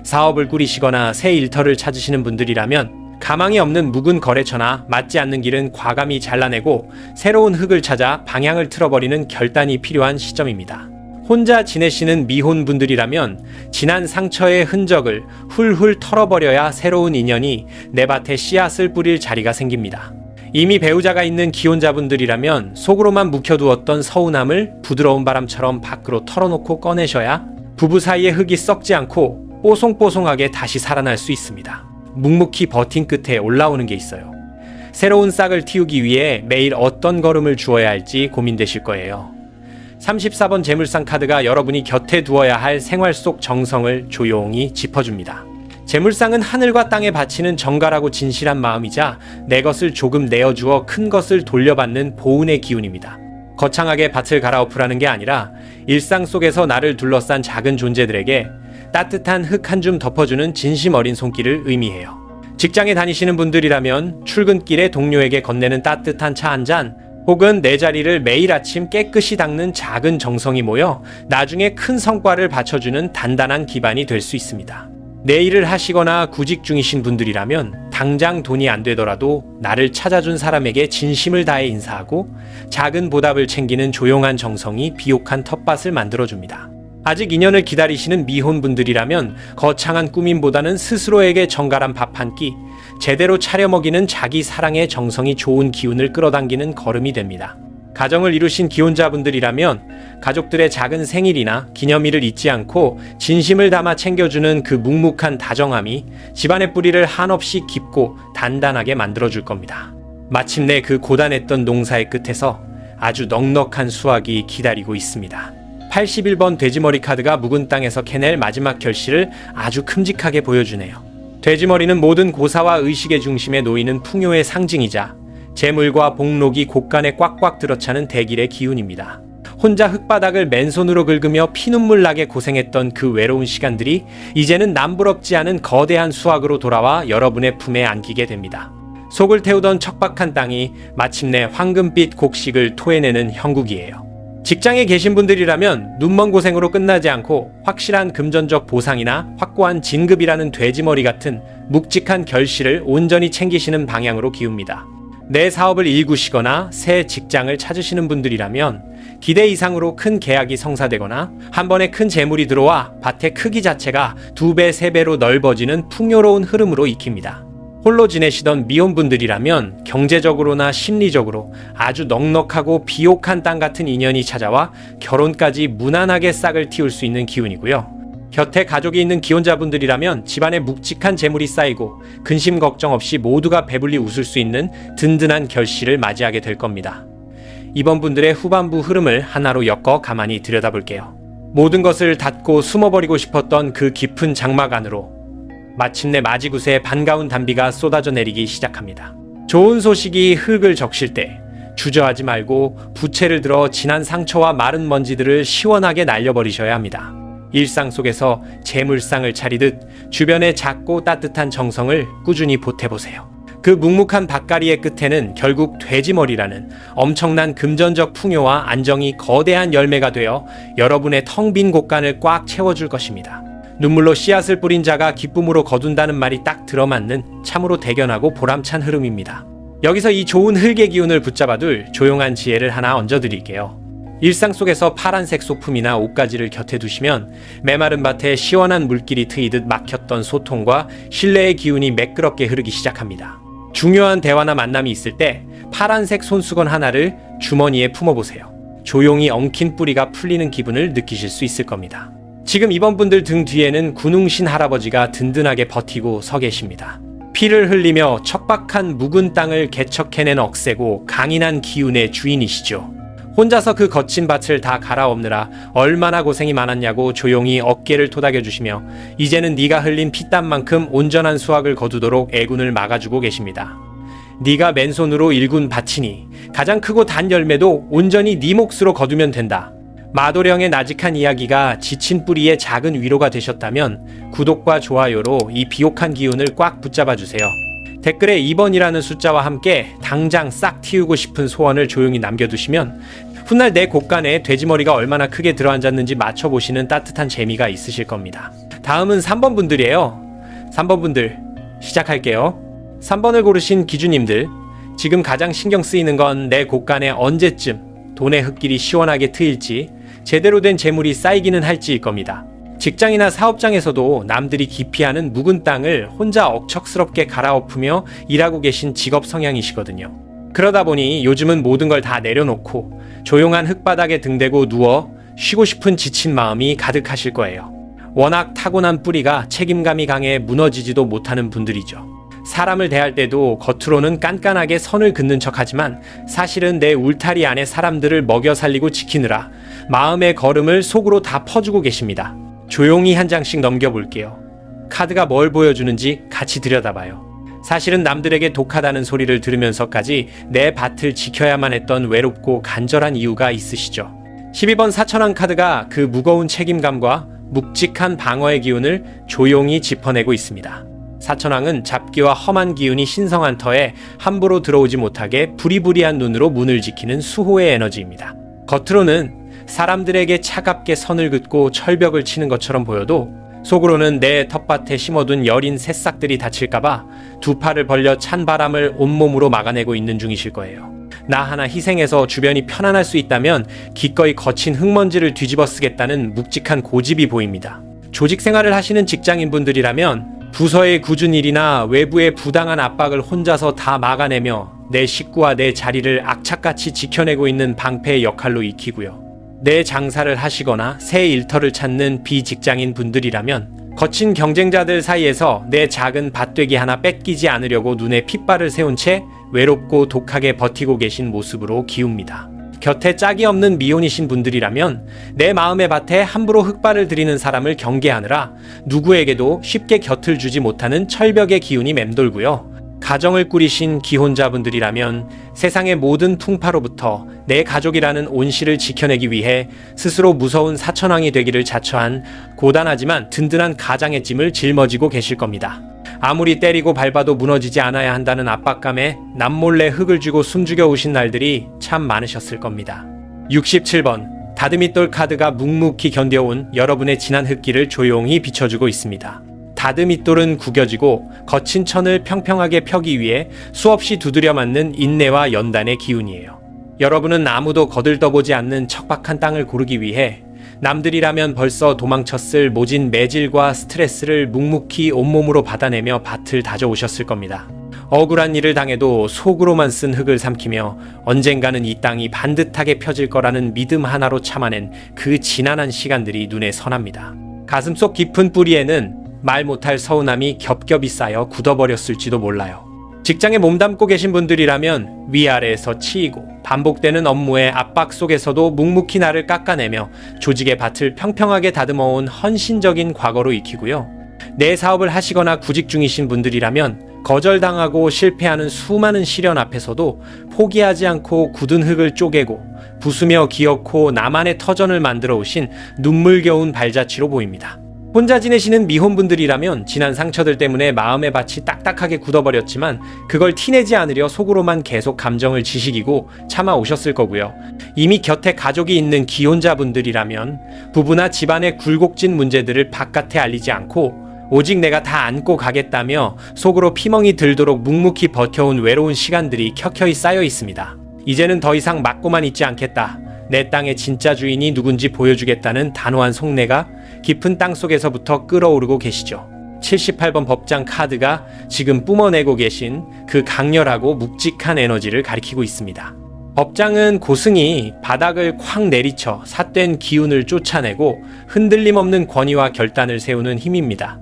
Speaker 1: 사업을 꾸리시거나 새 일터를 찾으시는 분들이라면 가망이 없는 묵은 거래처나 맞지 않는 길은 과감히 잘라내고 새로운 흙을 찾아 방향을 틀어버리는 결단이 필요한 시점입니다. 혼자 지내시는 미혼분들이라면 지난 상처의 흔적을 훌훌 털어버려야 새로운 인연이 내 밭에 씨앗을 뿌릴 자리가 생깁니다. 이미 배우자가 있는 기혼자분들이라면 속으로만 묵혀두었던 서운함을 부드러운 바람처럼 밖으로 털어놓고 꺼내셔야 부부 사이의 흙이 썩지 않고 뽀송뽀송하게 다시 살아날 수 있습니다. 묵묵히 버틴 끝에 올라오는 게 있어요. 새로운 싹을 틔우기 위해 매일 어떤 걸음을 주어야 할지 고민되실 거예요. 34번 재물상 카드가 여러분이 곁에 두어야 할 생활 속 정성을 조용히 짚어줍니다. 재물상은 하늘과 땅에 바치는 정갈하고 진실한 마음이자 내 것을 조금 내어주어 큰 것을 돌려받는 보은의 기운입니다. 거창하게 밭을 갈아엎으라는 게 아니라 일상 속에서 나를 둘러싼 작은 존재들에게 따뜻한 흙 한 줌 덮어주는 진심 어린 손길을 의미해요. 직장에 다니시는 분들이라면 출근길에 동료에게 건네는 따뜻한 차 한 잔, 혹은 내 자리를 매일 아침 깨끗이 닦는 작은 정성이 모여 나중에 큰 성과를 받쳐주는 단단한 기반이 될 수 있습니다. 내 일을 하시거나 구직 중이신 분들이라면 당장 돈이 안 되더라도 나를 찾아준 사람에게 진심을 다해 인사하고 작은 보답을 챙기는 조용한 정성이 비옥한 텃밭을 만들어줍니다. 아직 인연을 기다리시는 미혼분들이라면 거창한 꾸밈보다는 스스로에게 정갈한 밥 한 끼, 제대로 차려 먹이는 자기 사랑의 정성이 좋은 기운을 끌어당기는 걸음이 됩니다. 가정을 이루신 기혼자분들이라면 가족들의 작은 생일이나 기념일을 잊지 않고 진심을 담아 챙겨주는 그 묵묵한 다정함이 집안의 뿌리를 한없이 깊고 단단하게 만들어줄 겁니다. 마침내 그 고단했던 농사의 끝에서 아주 넉넉한 수확이 기다리고 있습니다. 81번 돼지머리 카드가 묵은 땅에서 캐낼 마지막 결실을 아주 큼직하게 보여주네요. 돼지머리는 모든 고사와 의식의 중심에 놓이는 풍요의 상징이자 재물과 복록이 곳간에 꽉꽉 들어차는 대길의 기운입니다. 혼자 흙바닥을 맨손으로 긁으며 피눈물 나게 고생했던 그 외로운 시간들이 이제는 남부럽지 않은 거대한 수확으로 돌아와 여러분의 품에 안기게 됩니다. 속을 태우던 척박한 땅이 마침내 황금빛 곡식을 토해내는 형국이에요. 직장에 계신 분들이라면 눈먼 고생으로 끝나지 않고 확실한 금전적 보상이나 확고한 진급이라는 돼지머리 같은 묵직한 결실을 온전히 챙기시는 방향으로 기웁니다. 내 사업을 일구시거나 새 직장을 찾으시는 분들이라면 기대 이상으로 큰 계약이 성사되거나 한 번에 큰 재물이 들어와 밭의 크기 자체가 2배, 3배로 넓어지는 풍요로운 흐름으로 익힙니다. 홀로 지내시던 미혼분들이라면 경제적으로나 심리적으로 아주 넉넉하고 비옥한 땅 같은 인연이 찾아와 결혼까지 무난하게 싹을 틔울 수 있는 기운이고요. 곁에 가족이 있는 기혼자분들이라면 집안에 묵직한 재물이 쌓이고 근심 걱정 없이 모두가 배불리 웃을 수 있는 든든한 결실을 맞이하게 될 겁니다. 이번 분들의 후반부 흐름을 하나로 엮어 가만히 들여다볼게요. 모든 것을 닫고 숨어버리고 싶었던 그 깊은 장막 안으로 마침내 마지굿의 반가운 단비가 쏟아져 내리기 시작합니다. 좋은 소식이 흙을 적실 때 주저하지 말고 부채를 들어 지난 상처와 마른 먼지들을 시원하게 날려버리셔야 합니다. 일상 속에서 재물상을 차리듯 주변의 작고 따뜻한 정성을 꾸준히 보태보세요. 그 묵묵한 밭가리의 끝에는 결국 돼지머리라는 엄청난 금전적 풍요와 안정이 거대한 열매가 되어 여러분의 텅 빈 곳간을 꽉 채워줄 것입니다. 눈물로 씨앗을 뿌린 자가 기쁨으로 거둔다는 말이 딱 들어맞는 참으로 대견하고 보람찬 흐름입니다. 여기서 이 좋은 흙의 기운을 붙잡아둘 조용한 지혜를 하나 얹어드릴게요. 일상 속에서 파란색 소품이나 옷가지를 곁에 두시면 메마른 밭에 시원한 물길이 트이듯 막혔던 소통과 신뢰의 기운이 매끄럽게 흐르기 시작합니다. 중요한 대화나 만남이 있을 때 파란색 손수건 하나를 주머니에 품어보세요. 조용히 엉킨 뿌리가 풀리는 기분을 느끼실 수 있을 겁니다. 지금 이번 분들 등 뒤에는 군웅신 할아버지가 든든하게 버티고 서 계십니다. 피를 흘리며 척박한 묵은 땅을 개척해낸 억세고 강인한 기운의 주인이시죠. 혼자서 그 거친 밭을 다 갈아엎느라 얼마나 고생이 많았냐고 조용히 어깨를 토닥여주시며 이제는 네가 흘린 피땀만큼 온전한 수확을 거두도록 애군을 막아주고 계십니다. 네가 맨손으로 일군 밭이니 가장 크고 단 열매도 온전히 네 몫으로 거두면 된다. 마도령의 나직한 이야기가 지친 뿌리의 작은 위로가 되셨다면 구독과 좋아요로 이 비옥한 기운을 꽉 붙잡아주세요. 댓글에 2번이라는 숫자와 함께 당장 싹 틔우고 싶은 소원을 조용히 남겨두시면 훗날 내 곳간에 돼지머리가 얼마나 크게 들어앉았는지 맞춰보시는 따뜻한 재미가 있으실 겁니다. 다음은 3번 분들이에요. 3번 분들 시작할게요. 3번을 고르신 기주님들, 지금 가장 신경 쓰이는 건 내 곳간에 언제쯤 돈의 흙길이 시원하게 트일지 제대로 된 재물이 쌓이기는 할지일 겁니다. 직장이나 사업장에서도 남들이 기피하는 묵은 땅을 혼자 억척스럽게 갈아엎으며 일하고 계신 직업 성향이시거든요. 그러다 보니 요즘은 모든 걸 다 내려놓고 조용한 흙바닥에 등대고 누워 쉬고 싶은 지친 마음이 가득하실 거예요. 워낙 타고난 뿌리가 책임감이 강해 무너지지도 못하는 분들이죠. 사람을 대할 때도 겉으로는 깐깐하게 선을 긋는 척하지만 사실은 내 울타리 안에 사람들을 먹여 살리고 지키느라 마음의 걸음을 속으로 다 퍼주고 계십니다. 조용히 한 장씩 넘겨볼게요. 카드가 뭘 보여주는지 같이 들여다봐요. 사실은 남들에게 독하다는 소리를 들으면서까지 내 밭을 지켜야만 했던 외롭고 간절한 이유가 있으시죠. 12번 사천왕 카드가 그 무거운 책임감과 묵직한 방어의 기운을 조용히 짚어내고 있습니다. 사천왕은 잡기와 험한 기운이 신성한 터에 함부로 들어오지 못하게 부리부리한 눈으로 문을 지키는 수호의 에너지입니다. 겉으로는 사람들에게 차갑게 선을 긋고 철벽을 치는 것처럼 보여도 속으로는 내 텃밭에 심어둔 여린 새싹들이 다칠까봐 두 팔을 벌려 찬 바람을 온몸으로 막아내고 있는 중이실 거예요. 나 하나 희생해서 주변이 편안할 수 있다면 기꺼이 거친 흙먼지를 뒤집어 쓰겠다는 묵직한 고집이 보입니다. 조직 생활을 하시는 직장인분들이라면 부서의 굳은 일이나 외부의 부당한 압박을 혼자서 다 막아내며 내 식구와 내 자리를 악착같이 지켜내고 있는 방패의 역할로 익히고요. 내 장사를 하시거나 새 일터를 찾는 비직장인 분들이라면 거친 경쟁자들 사이에서 내 작은 밭되기 하나 뺏기지 않으려고 눈에 핏발을 세운 채 외롭고 독하게 버티고 계신 모습으로 기웁니다. 곁에 짝이 없는 미혼이신 분들이라면 내 마음의 밭에 함부로 흙발을 들이는 사람을 경계하느라 누구에게도 쉽게 곁을 주지 못하는 철벽의 기운이 맴돌고요. 가정을 꾸리신 기혼자분들이라면 세상의 모든 풍파로부터 내 가족이라는 온실을 지켜내기 위해 스스로 무서운 사천왕이 되기를 자처한 고단하지만 든든한 가장의 짐을 짊어지고 계실 겁니다. 아무리 때리고 밟아도 무너지지 않아야 한다는 압박감에 남몰래 흙을 쥐고 숨죽여 오신 날들이 참 많으셨을 겁니다. 67번 다듬이돌 카드가 묵묵히 견뎌온 여러분의 지난 흙길을 조용히 비춰주고 있습니다. 다듬이돌은 구겨지고 거친 천을 평평하게 펴기 위해 수없이 두드려 맞는 인내와 연단의 기운이에요. 여러분은 아무도 거들떠보지 않는 척박한 땅을 고르기 위해 남들이라면 벌써 도망쳤을 모진 매질과 스트레스를 묵묵히 온몸으로 받아내며 밭을 다져오셨을 겁니다. 억울한 일을 당해도 속으로만 쓴 흙을 삼키며 언젠가는 이 땅이 반듯하게 펴질 거라는 믿음 하나로 참아낸 그 지난한 시간들이 눈에 선합니다. 가슴속 깊은 뿌리에는 말 못할 서운함이 겹겹이 쌓여 굳어버렸을지도 몰라요. 직장에 몸담고 계신 분들이라면 위아래에서 치이고 반복되는 업무의 압박 속에서도 묵묵히 나를 깎아내며 조직의 밭을 평평하게 다듬어온 헌신적인 과거로 익히고요. 내 사업을 하시거나 구직 중이신 분들이라면 거절당하고 실패하는 수많은 시련 앞에서도 포기하지 않고 굳은 흙을 쪼개고 부수며 기어코 나만의 터전을 만들어 오신 눈물겨운 발자취로 보입니다. 혼자 지내시는 미혼분들이라면 지난 상처들 때문에 마음의 밭이 딱딱하게 굳어버렸지만 그걸 티내지 않으려 속으로만 계속 감정을 지식이고 참아오셨을 거고요. 이미 곁에 가족이 있는 기혼자분들이라면 부부나 집안의 굴곡진 문제들을 바깥에 알리지 않고 오직 내가 다 안고 가겠다며 속으로 피멍이 들도록 묵묵히 버텨온 외로운 시간들이 켜켜이 쌓여 있습니다. 이제는 더 이상 막고만 있지 않겠다. 내 땅의 진짜 주인이 누군지 보여주겠다는 단호한 속내가 깊은 땅속에서부터 끓어오르고 계시죠. 78번 법장 카드가 지금 뿜어내고 계신 그 강렬하고 묵직한 에너지를 가리키고 있습니다. 법장은 고승이 바닥을 콱 내리쳐 삿된 기운을 쫓아내고 흔들림 없는 권위와 결단을 세우는 힘입니다.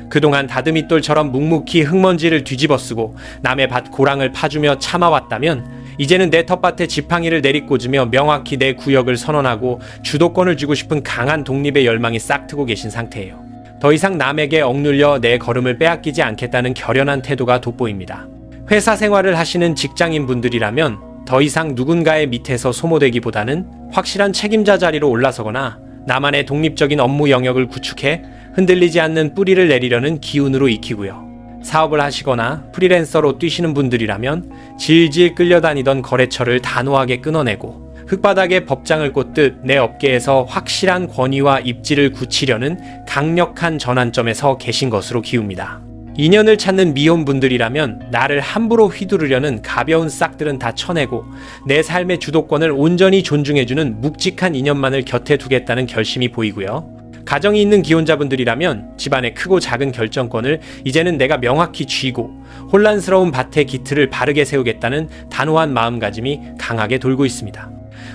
Speaker 1: 그동안 다듬이돌처럼 묵묵히 흙먼지를 뒤집어쓰고 남의 밭 고랑을 파주며 참아왔다면 이제는 내 텃밭에 지팡이를 내리꽂으며 명확히 내 구역을 선언하고 주도권을 쥐고 싶은 강한 독립의 열망이 싹트고 계신 상태예요. 더 이상 남에게 억눌려 내 걸음을 빼앗기지 않겠다는 결연한 태도가 돋보입니다. 회사 생활을 하시는 직장인분들이라면 더 이상 누군가의 밑에서 소모되기보다는 확실한 책임자 자리로 올라서거나 나만의 독립적인 업무 영역을 구축해 흔들리지 않는 뿌리를 내리려는 기운으로 익히고요. 사업을 하시거나 프리랜서로 뛰시는 분들이라면 질질 끌려다니던 거래처를 단호하게 끊어내고 흙바닥에 법장을 꽂듯 내 업계에서 확실한 권위와 입지를 굳히려는 강력한 전환점에 서 계신 것으로 기웁니다. 인연을 찾는 미혼분들이라면 나를 함부로 휘두르려는 가벼운 싹들은 다 쳐내고 내 삶의 주도권을 온전히 존중해주는 묵직한 인연만을 곁에 두겠다는 결심이 보이고요. 가정이 있는 기혼자분들이라면 집안의 크고 작은 결정권을 이제는 내가 명확히 쥐고 혼란스러운 밭의 기틀을 바르게 세우겠다는 단호한 마음가짐이 강하게 돌고 있습니다.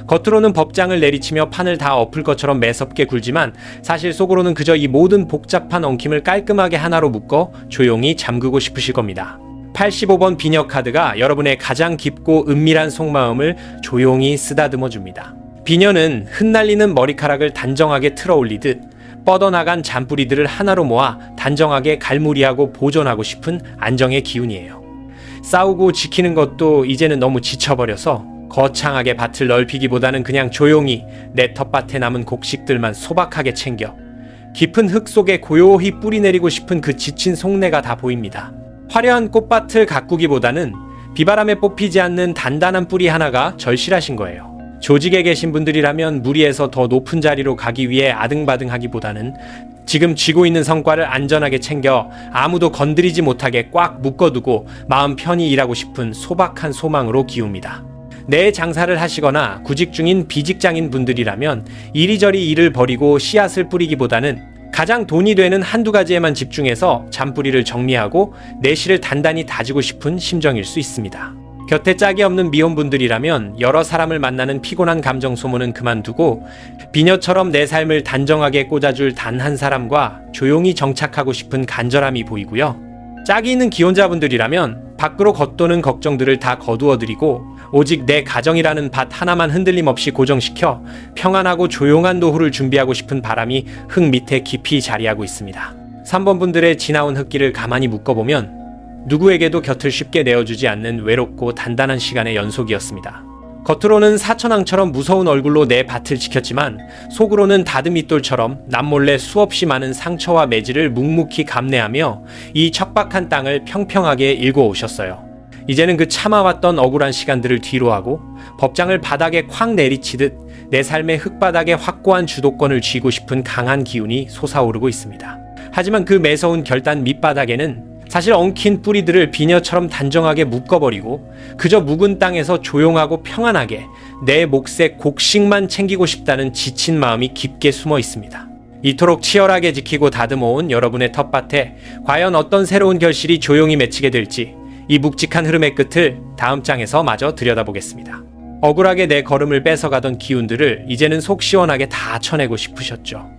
Speaker 1: 겉으로는 법장을 내리치며 판을 다 엎을 것처럼 매섭게 굴지만 사실 속으로는 그저 이 모든 복잡한 엉킴을 깔끔하게 하나로 묶어 조용히 잠그고 싶으실 겁니다. 85번 비녀 카드가 여러분의 가장 깊고 은밀한 속마음을 조용히 쓰다듬어 줍니다. 비녀는 흩날리는 머리카락을 단정하게 틀어 올리듯 뻗어나간 잔뿌리들을 하나로 모아 단정하게 갈무리하고 보존하고 싶은 안정의 기운이에요. 싸우고 지키는 것도 이제는 너무 지쳐버려서 거창하게 밭을 넓히기보다는 그냥 조용히 내 텃밭에 남은 곡식들만 소박하게 챙겨 깊은 흙 속에 고요히 뿌리 내리고 싶은 그 지친 속내가 다 보입니다. 화려한 꽃밭을 가꾸기보다는 비바람에 뽑히지 않는 단단한 뿌리 하나가 절실하신 거예요. 조직에 계신 분들이라면 무리해서 더 높은 자리로 가기 위해 아등바등하기보다는 지금 쥐고 있는 성과를 안전하게 챙겨 아무도 건드리지 못하게 꽉 묶어두고 마음 편히 일하고 싶은 소박한 소망으로 기웁니다. 내 장사를 하시거나 구직 중인 비직장인 분들이라면 이리저리 일을 벌이고 씨앗을 뿌리기보다는 가장 돈이 되는 한두 가지에만 집중해서 잔뿌리를 정리하고 내실을 단단히 다지고 싶은 심정일 수 있습니다. 곁에 짝이 없는 미혼분들이라면 여러 사람을 만나는 피곤한 감정 소모는 그만두고 비녀처럼 내 삶을 단정하게 꽂아줄 단 한 사람과 조용히 정착하고 싶은 간절함이 보이고요. 짝이 있는 기혼자분들이라면 밖으로 겉도는 걱정들을 다 거두어드리고 오직 내 가정이라는 밭 하나만 흔들림 없이 고정시켜 평안하고 조용한 노후를 준비하고 싶은 바람이 흙 밑에 깊이 자리하고 있습니다. 3번 분들의 지나온 흙길을 가만히 묶어보면 누구에게도 곁을 쉽게 내어주지 않는 외롭고 단단한 시간의 연속이었습니다. 겉으로는 사천왕처럼 무서운 얼굴로 내 밭을 지켰지만 속으로는 다듬이돌처럼 남몰래 수없이 많은 상처와 매질을 묵묵히 감내하며 이 척박한 땅을 평평하게 일궈오셨어요. 이제는 그 참아왔던 억울한 시간들을 뒤로하고 법장을 바닥에 콱 내리치듯 내 삶의 흙바닥에 확고한 주도권을 쥐고 싶은 강한 기운이 솟아오르고 있습니다. 하지만 그 매서운 결단 밑바닥에는 사실 엉킨 뿌리들을 비녀처럼 단정하게 묶어버리고 그저 묵은 땅에서 조용하고 평안하게 내 몫의 곡식만 챙기고 싶다는 지친 마음이 깊게 숨어 있습니다. 이토록 치열하게 지키고 다듬어온 여러분의 텃밭에 과연 어떤 새로운 결실이 조용히 맺히게 될지 이 묵직한 흐름의 끝을 다음 장에서 마저 들여다보겠습니다. 억울하게 내 걸음을 뺏어가던 기운들을 이제는 속 시원하게 다 쳐내고 싶으셨죠.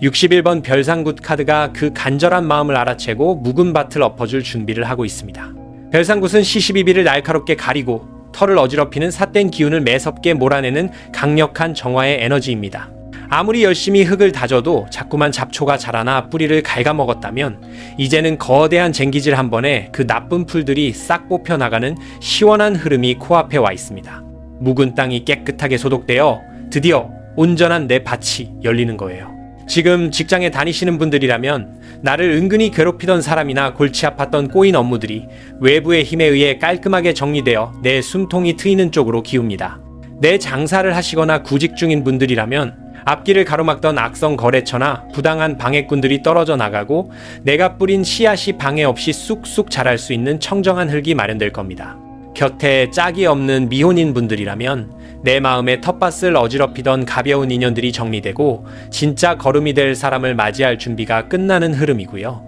Speaker 1: 61번 별상굿 카드가 그 간절한 마음을 알아채고 묵은 밭을 엎어줄 준비를 하고 있습니다. 별상굿은 시시비비를 날카롭게 가리고 털을 어지럽히는 삿된 기운을 매섭게 몰아내는 강력한 정화의 에너지입니다. 아무리 열심히 흙을 다져도 자꾸만 잡초가 자라나 뿌리를 갉아먹었다면 이제는 거대한 쟁기질 한 번에 그 나쁜 풀들이 싹 뽑혀나가는 시원한 흐름이 코앞에 와 있습니다. 묵은 땅이 깨끗하게 소독되어 드디어 온전한 내 밭이 열리는 거예요. 지금 직장에 다니시는 분들이라면 나를 은근히 괴롭히던 사람이나 골치 아팠던 꼬인 업무들이 외부의 힘에 의해 깔끔하게 정리되어 내 숨통이 트이는 쪽으로 기웁니다. 내 장사를 하시거나 구직 중인 분들이라면 앞길을 가로막던 악성 거래처나 부당한 방해꾼들이 떨어져 나가고 내가 뿌린 씨앗이 방해 없이 쑥쑥 자랄 수 있는 청정한 흙이 마련될 겁니다. 곁에 짝이 없는 미혼인 분들이라면 내 마음의 텃밭을 어지럽히던 가벼운 인연들이 정리되고 진짜 거름이 될 사람을 맞이할 준비가 끝나는 흐름이고요.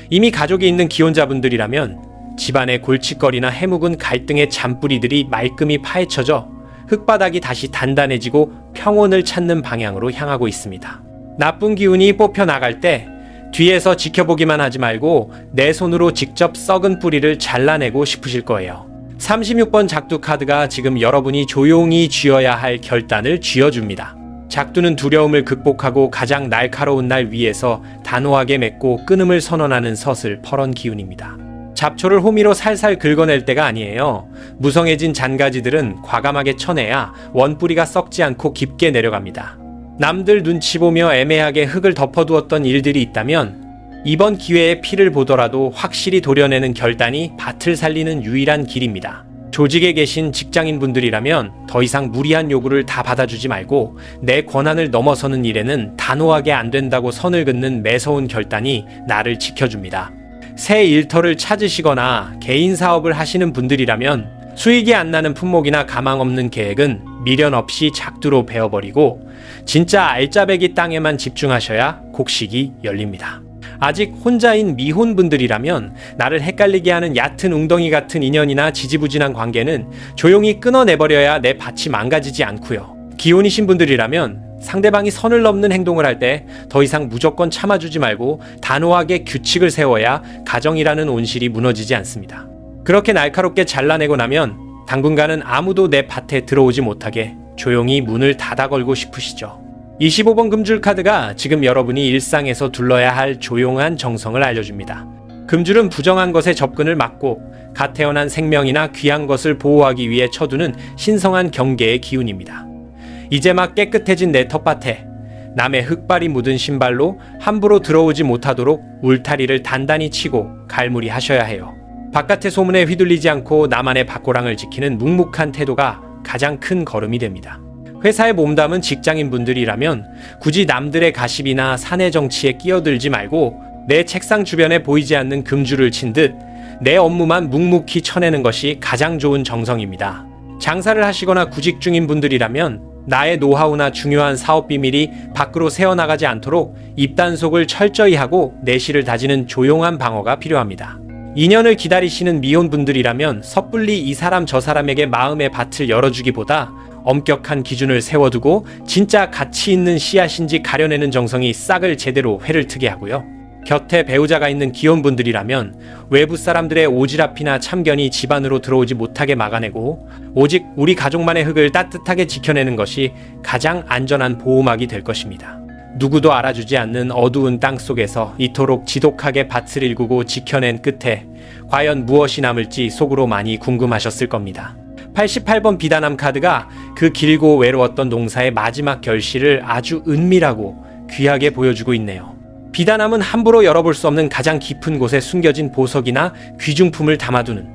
Speaker 1: 이미 가족이 있는 기혼자분들이라면 집안의 골칫거리나 해묵은 갈등의 잔뿌리들이 말끔히 파헤쳐져 흙바닥이 다시 단단해지고 평온을 찾는 방향으로 향하고 있습니다. 나쁜 기운이 뽑혀 나갈 때 뒤에서 지켜보기만 하지 말고 내 손으로 직접 썩은 뿌리를 잘라내고 싶으실 거예요. 36번 작두 카드가 지금 여러분이 조용히 쥐어야 할 결단을 쥐어줍니다. 작두는 두려움을 극복하고 가장 날카로운 날 위에서 단호하게 맺고 끊음을 선언하는 서슬 퍼런 기운입니다. 잡초를 호미로 살살 긁어낼 때가 아니에요. 무성해진 잔가지들은 과감하게 쳐내야 원뿌리가 썩지 않고 깊게 내려갑니다. 남들 눈치 보며 애매하게 흙을 덮어두었던 일들이 있다면 이번 기회에 피를 보더라도 확실히 도려내는 결단이 밭을 살리는 유일한 길입니다. 조직에 계신 직장인분들이라면 더 이상 무리한 요구를 다 받아주지 말고 내 권한을 넘어서는 일에는 단호하게 안 된다고 선을 긋는 매서운 결단이 나를 지켜줍니다. 새 일터를 찾으시거나 개인 사업을 하시는 분들이라면 수익이 안 나는 품목이나 가망 없는 계획은 미련 없이 작두로 베어버리고 진짜 알짜배기 땅에만 집중하셔야 곡식이 열립니다. 아직 혼자인 미혼분들이라면 나를 헷갈리게 하는 얕은 웅덩이 같은 인연이나 지지부진한 관계는 조용히 끊어내버려야 내 밭이 망가지지 않고요. 기혼이신 분들이라면 상대방이 선을 넘는 행동을 할 때 더 이상 무조건 참아주지 말고 단호하게 규칙을 세워야 가정이라는 온실이 무너지지 않습니다. 그렇게 날카롭게 잘라내고 나면 당분간은 아무도 내 밭에 들어오지 못하게 조용히 문을 닫아 걸고 싶으시죠. 25번 금줄 카드가 지금 여러분이 일상에서 둘러야 할 조용한 정성을 알려줍니다. 금줄은 부정한 것에 접근을 막고 갓 태어난 생명이나 귀한 것을 보호하기 위해 쳐두는 신성한 경계의 기운입니다. 이제 막 깨끗해진 내 텃밭에 남의 흙발이 묻은 신발로 함부로 들어오지 못하도록 울타리를 단단히 치고 갈무리 하셔야 해요. 바깥의 소문에 휘둘리지 않고 나만의 밭고랑을 지키는 묵묵한 태도가 가장 큰 걸음이 됩니다. 회사에 몸담은 직장인분들이라면 굳이 남들의 가십이나 사내 정치에 끼어들지 말고 내 책상 주변에 보이지 않는 금줄을 친 듯 내 업무만 묵묵히 쳐내는 것이 가장 좋은 정성입니다. 장사를 하시거나 구직 중인 분들이라면 나의 노하우나 중요한 사업 비밀이 밖으로 새어나가지 않도록 입단속을 철저히 하고 내실을 다지는 조용한 방어가 필요합니다. 인연을 기다리시는 미혼분들이라면 섣불리 이 사람 저 사람에게 마음의 밭을 열어주기보다 엄격한 기준을 세워두고 진짜 가치 있는 씨앗인지 가려내는 정성이 싹을 제대로 회를 트게 하고요. 곁에 배우자가 있는 기혼분들이라면 외부 사람들의 오지랖이나 참견이 집안으로 들어오지 못하게 막아내고 오직 우리 가족만의 흙을 따뜻하게 지켜내는 것이 가장 안전한 보호막이 될 것입니다. 누구도 알아주지 않는 어두운 땅 속에서 이토록 지독하게 밭을 일구고 지켜낸 끝에 과연 무엇이 남을지 속으로 많이 궁금하셨을 겁니다. 88번 비단함 카드가 그 길고 외로웠던 농사의 마지막 결실을 아주 은밀하고 귀하게 보여주고 있네요. 비단함은 함부로 열어볼 수 없는 가장 깊은 곳에 숨겨진 보석이나 귀중품을 담아두는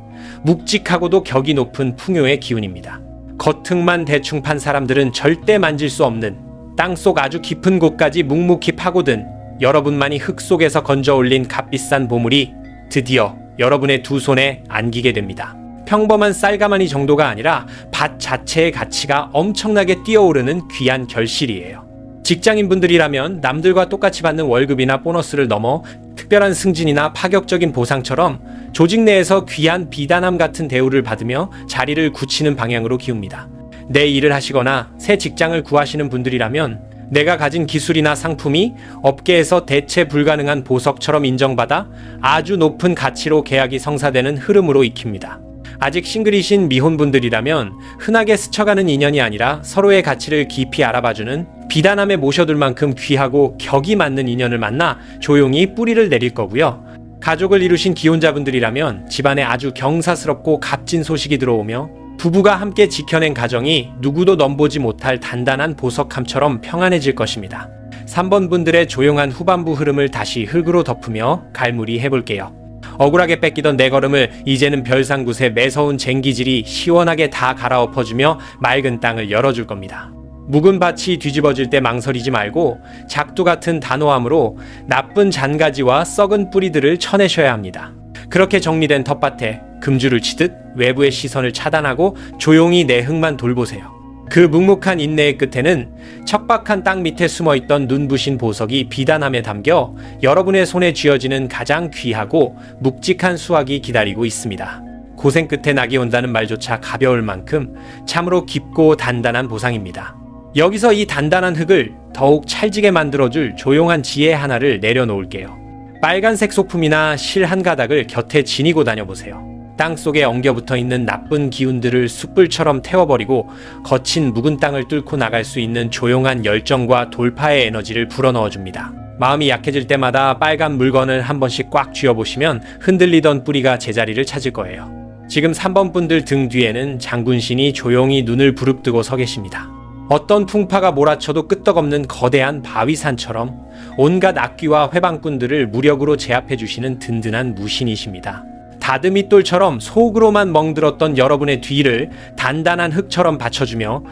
Speaker 1: 묵직하고도 격이 높은 풍요의 기운입니다. 겉흙만 대충 판 사람들은 절대 만질 수 없는 땅속 아주 깊은 곳까지 묵묵히 파고든 여러분만이 흙 속에서 건져 올린 값비싼 보물이 드디어 여러분의 두 손에 안기게 됩니다. 평범한 쌀가마니 정도가 아니라 밭 자체의 가치가 엄청나게 뛰어오르는 귀한 결실이에요. 직장인분들이라면 남들과 똑같이 받는 월급이나 보너스를 넘어 특별한 승진이나 파격적인 보상처럼 조직 내에서 귀한 비단함 같은 대우를 받으며 자리를 굳히는 방향으로 기웁니다. 내 일을 하시거나 새 직장을 구하시는 분들이라면 내가 가진 기술이나 상품이 업계에서 대체 불가능한 보석처럼 인정받아 아주 높은 가치로 계약이 성사되는 흐름으로 익힙니다. 아직 싱글이신 미혼분들이라면 흔하게 스쳐가는 인연이 아니라 서로의 가치를 깊이 알아봐주는 비단함에 모셔둘 만큼 귀하고 격이 맞는 인연을 만나 조용히 뿌리를 내릴 거고요. 가족을 이루신 기혼자분들이라면 집안에 아주 경사스럽고 값진 소식이 들어오며 부부가 함께 지켜낸 가정이 누구도 넘보지 못할 단단한 보석함처럼 평안해질 것입니다. 3번 분들의 조용한 후반부 흐름을 다시 흙으로 덮으며 갈무리 해볼게요. 억울하게 뺏기던 내 걸음을 이제는 별상굿에 매서운 쟁기질이 시원하게 다 갈아엎어주며 맑은 땅을 열어줄 겁니다. 묵은 밭이 뒤집어질 때 망설이지 말고 작두 같은 단호함으로 나쁜 잔가지와 썩은 뿌리들을 쳐내셔야 합니다. 그렇게 정리된 텃밭에 금줄을 치듯 외부의 시선을 차단하고 조용히 내 흙만 돌보세요. 그 묵묵한 인내의 끝에는 척박한 땅 밑에 숨어있던 눈부신 보석이 비단함에 담겨 여러분의 손에 쥐어지는 가장 귀하고 묵직한 수확이 기다리고 있습니다. 고생 끝에 낙이 온다는 말조차 가벼울 만큼 참으로 깊고 단단한 보상입니다. 여기서 이 단단한 흙을 더욱 찰지게 만들어줄 조용한 지혜 하나를 내려놓을게요. 빨간색 소품이나 실 한 가닥을 곁에 지니고 다녀보세요. 땅속에 엉겨붙어 있는 나쁜 기운들을 숯불처럼 태워버리고 거친 묵은 땅을 뚫고 나갈 수 있는 조용한 열정과 돌파의 에너지를 불어넣어줍니다. 마음이 약해질 때마다 빨간 물건을 한 번씩 꽉 쥐어보시면 흔들리던 뿌리가 제자리를 찾을 거예요. 지금 3번 분들 등 뒤에는 장군신이 조용히 눈을 부릅뜨고 서 계십니다. 어떤 풍파가 몰아쳐도 끄떡없는 거대한 바위산처럼 온갖 악귀와 회방꾼들을 무력으로 제압해주시는 든든한 무신이십니다. 다듬이돌처럼 속으로만 멍들었던 여러분의 뒤를 단단한 흙처럼 받쳐주며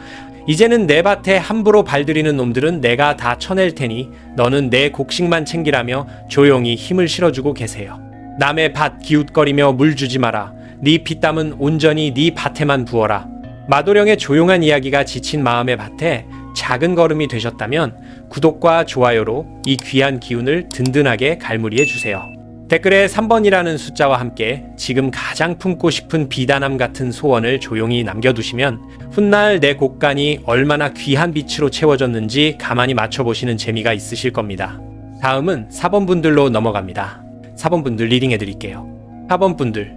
Speaker 1: 이제는 내 밭에 함부로 발들이는 놈들은 내가 다 쳐낼 테니 너는 내 곡식만 챙기라며 조용히 힘을 실어주고 계세요. 남의 밭 기웃거리며 물 주지 마라. 네 피땀은 온전히 네 밭에만 부어라. 마도령의 조용한 이야기가 지친 마음의 밭에 작은 걸음이 되셨다면 구독과 좋아요로 이 귀한 기운을 든든하게 갈무리해 주세요. 댓글에 3번이라는 숫자와 함께 지금 가장 품고 싶은 비단함 같은 소원을 조용히 남겨두시면 훗날 내 곡간이 얼마나 귀한 빛으로 채워졌는지 가만히 맞춰보시는 재미가 있으실 겁니다. 다음은 4번 분들로 넘어갑니다. 4번 분들 리딩 해드릴게요. 4번 분들,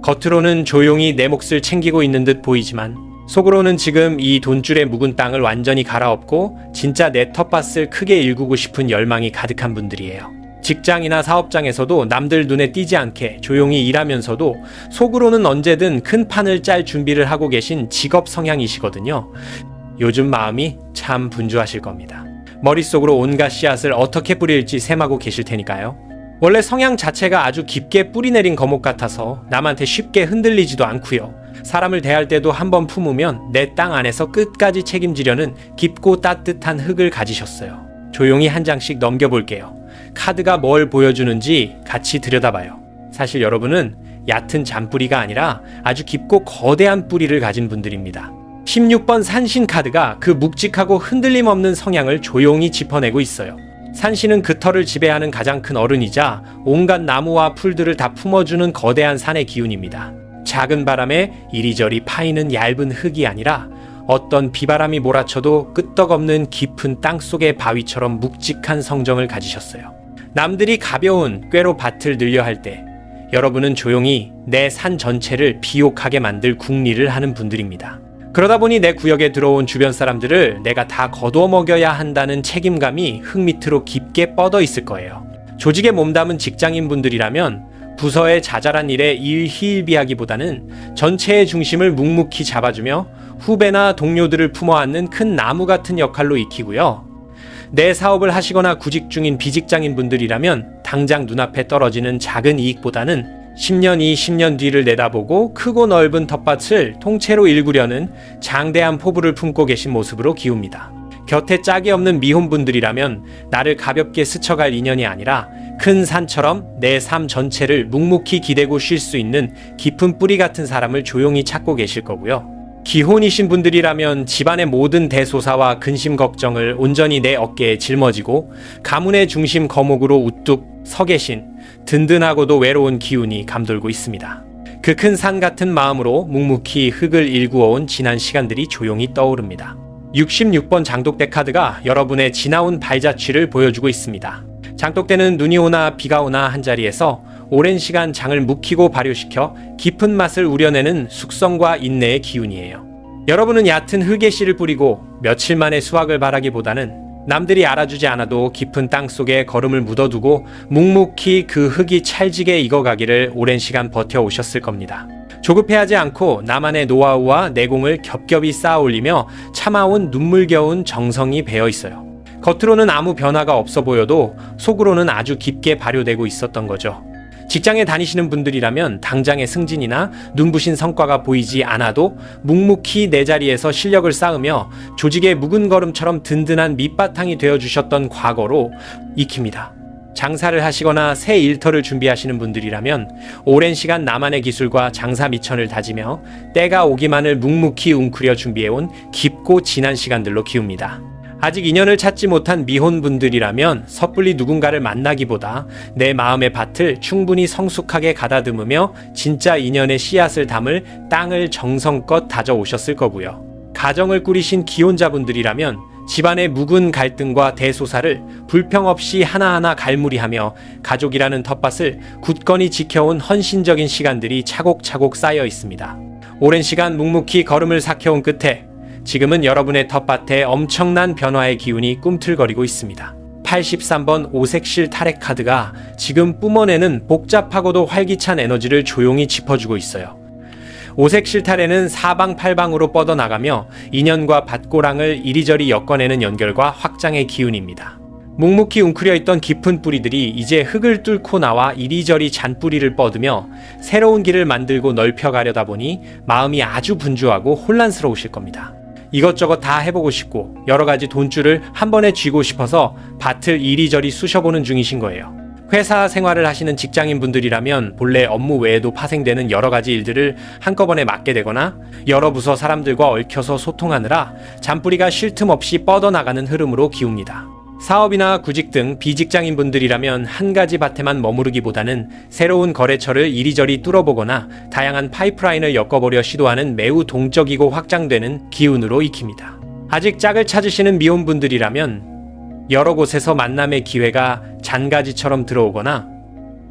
Speaker 1: 겉으로는 조용히 내 몫을 챙기고 있는 듯 보이지만 속으로는 지금 이 돈줄에 묵은 땅을 완전히 갈아엎고 진짜 내 텃밭을 크게 일구고 싶은 열망이 가득한 분들이에요. 직장이나 사업장에서도 남들 눈에 띄지 않게 조용히 일하면서도 속으로는 언제든 큰 판을 짤 준비를 하고 계신 직업 성향이시거든요. 요즘 마음이 참 분주하실 겁니다. 머릿속으로 온갖 씨앗을 어떻게 뿌릴지 셈하고 계실 테니까요. 원래 성향 자체가 아주 깊게 뿌리내린 거목 같아서 남한테 쉽게 흔들리지도 않고요. 사람을 대할 때도 한번 품으면 내 땅 안에서 끝까지 책임지려는 깊고 따뜻한 흙을 가지셨어요. 조용히 한 장씩 넘겨볼게요. 카드가 뭘 보여주는지 같이 들여다봐요. 사실 여러분은 얕은 잔뿌리가 아니라 아주 깊고 거대한 뿌리를 가진 분들입니다. 16번 산신 카드가 그 묵직하고 흔들림 없는 성향을 조용히 짚어내고 있어요. 산신은 그 터를 지배하는 가장 큰 어른이자 온갖 나무와 풀들을 다 품어주는 거대한 산의 기운입니다. 작은 바람에 이리저리 파이는 얇은 흙이 아니라 어떤 비바람이 몰아쳐도 끄떡없는 깊은 땅속의 바위처럼 묵직한 성정을 가지셨어요. 남들이 가벼운 꾀로 밭을 늘려 할 때 여러분은 조용히 내 산 전체를 비옥하게 만들 궁리를 하는 분들입니다. 그러다 보니 내 구역에 들어온 주변 사람들을 내가 다 거두어 먹여야 한다는 책임감이 흙 밑으로 깊게 뻗어 있을 거예요. 조직에 몸담은 직장인분들이라면 부서의 자잘한 일에 일희일비하기보다는 전체의 중심을 묵묵히 잡아주며 후배나 동료들을 품어안는 큰 나무 같은 역할로 익히고요. 내 사업을 하시거나 구직 중인 비직장인 분들이라면 당장 눈앞에 떨어지는 작은 이익보다는 10년, 20년 뒤를 내다보고 크고 넓은 텃밭을 통째로 일구려는 장대한 포부를 품고 계신 모습으로 기웁니다. 곁에 짝이 없는 미혼분들이라면 나를 가볍게 스쳐갈 인연이 아니라 큰 산처럼 내 삶 전체를 묵묵히 기대고 쉴 수 있는 깊은 뿌리 같은 사람을 조용히 찾고 계실 거고요. 기혼이신 분들이라면 집안의 모든 대소사와 근심 걱정을 온전히 내 어깨에 짊어지고 가문의 중심 거목으로 우뚝 서 계신 든든하고도 외로운 기운이 감돌고 있습니다. 그 큰 산 같은 마음으로 묵묵히 흙을 일구어온 지난 시간들이 조용히 떠오릅니다. 66번 장독대 카드가 여러분의 지나온 발자취를 보여주고 있습니다. 장독대는 눈이 오나 비가 오나 한자리에서 오랜 시간 장을 묵히고 발효시켜 깊은 맛을 우려내는 숙성과 인내의 기운이에요. 여러분은 얕은 흙에 씨를 뿌리고 며칠 만에 수확을 바라기보다는 남들이 알아주지 않아도 깊은 땅 속에 걸음을 묻어두고 묵묵히 그 흙이 찰지게 익어가기를 오랜 시간 버텨오셨을 겁니다. 조급해하지 않고 나만의 노하우와 내공을 겹겹이 쌓아 올리며 참아온 눈물겨운 정성이 배어 있어요. 겉으로는 아무 변화가 없어 보여도 속으로는 아주 깊게 발효되고 있었던 거죠. 직장에 다니시는 분들이라면 당장의 승진이나 눈부신 성과가 보이지 않아도 묵묵히 내 자리에서 실력을 쌓으며 조직의 묵은 걸음처럼 든든한 밑바탕이 되어주셨던 과거로 익힙니다. 장사를 하시거나 새 일터를 준비하시는 분들이라면 오랜 시간 나만의 기술과 장사 미천을 다지며 때가 오기만을 묵묵히 웅크려 준비해온 깊고 진한 시간들로 기웁니다. 아직 인연을 찾지 못한 미혼분들이라면 섣불리 누군가를 만나기보다 내 마음의 밭을 충분히 성숙하게 가다듬으며 진짜 인연의 씨앗을 담을 땅을 정성껏 다져오셨을 거고요. 가정을 꾸리신 기혼자분들이라면 집안의 묵은 갈등과 대소사를 불평 없이 하나하나 갈무리하며 가족이라는 텃밭을 굳건히 지켜온 헌신적인 시간들이 차곡차곡 쌓여 있습니다. 오랜 시간 묵묵히 걸음을 삭혀온 끝에 지금은 여러분의 텃밭에 엄청난 변화의 기운이 꿈틀거리고 있습니다. 83번 오색실 타렉 카드가 지금 뿜어내는 복잡하고도 활기찬 에너지를 조용히 짚어주고 있어요. 오색 실타래는 사방팔방으로 뻗어나가며 인연과 밭고랑을 이리저리 엮어내는 연결과 확장의 기운입니다. 묵묵히 웅크려 있던 깊은 뿌리들이 이제 흙을 뚫고 나와 이리저리 잔뿌리를 뻗으며 새로운 길을 만들고 넓혀가려다 보니 마음이 아주 분주하고 혼란스러우실 겁니다. 이것저것 다 해보고 싶고 여러 가지 돈줄을 한 번에 쥐고 싶어서 밭을 이리저리 쑤셔보는 중이신 거예요. 회사 생활을 하시는 직장인분들이라면 본래 업무 외에도 파생되는 여러 가지 일들을 한꺼번에 맡게 되거나 여러 부서 사람들과 얽혀서 소통하느라 잔뿌리가 쉴 틈 없이 뻗어나가는 흐름으로 기웁니다. 사업이나 구직 등 비직장인분들이라면 한 가지 밭에만 머무르기보다는 새로운 거래처를 이리저리 뚫어보거나 다양한 파이프라인을 엮어보려 시도하는 매우 동적이고 확장되는 기운으로 익힙니다. 아직 짝을 찾으시는 미혼분들이라면 여러 곳에서 만남의 기회가 잔가지처럼 들어오거나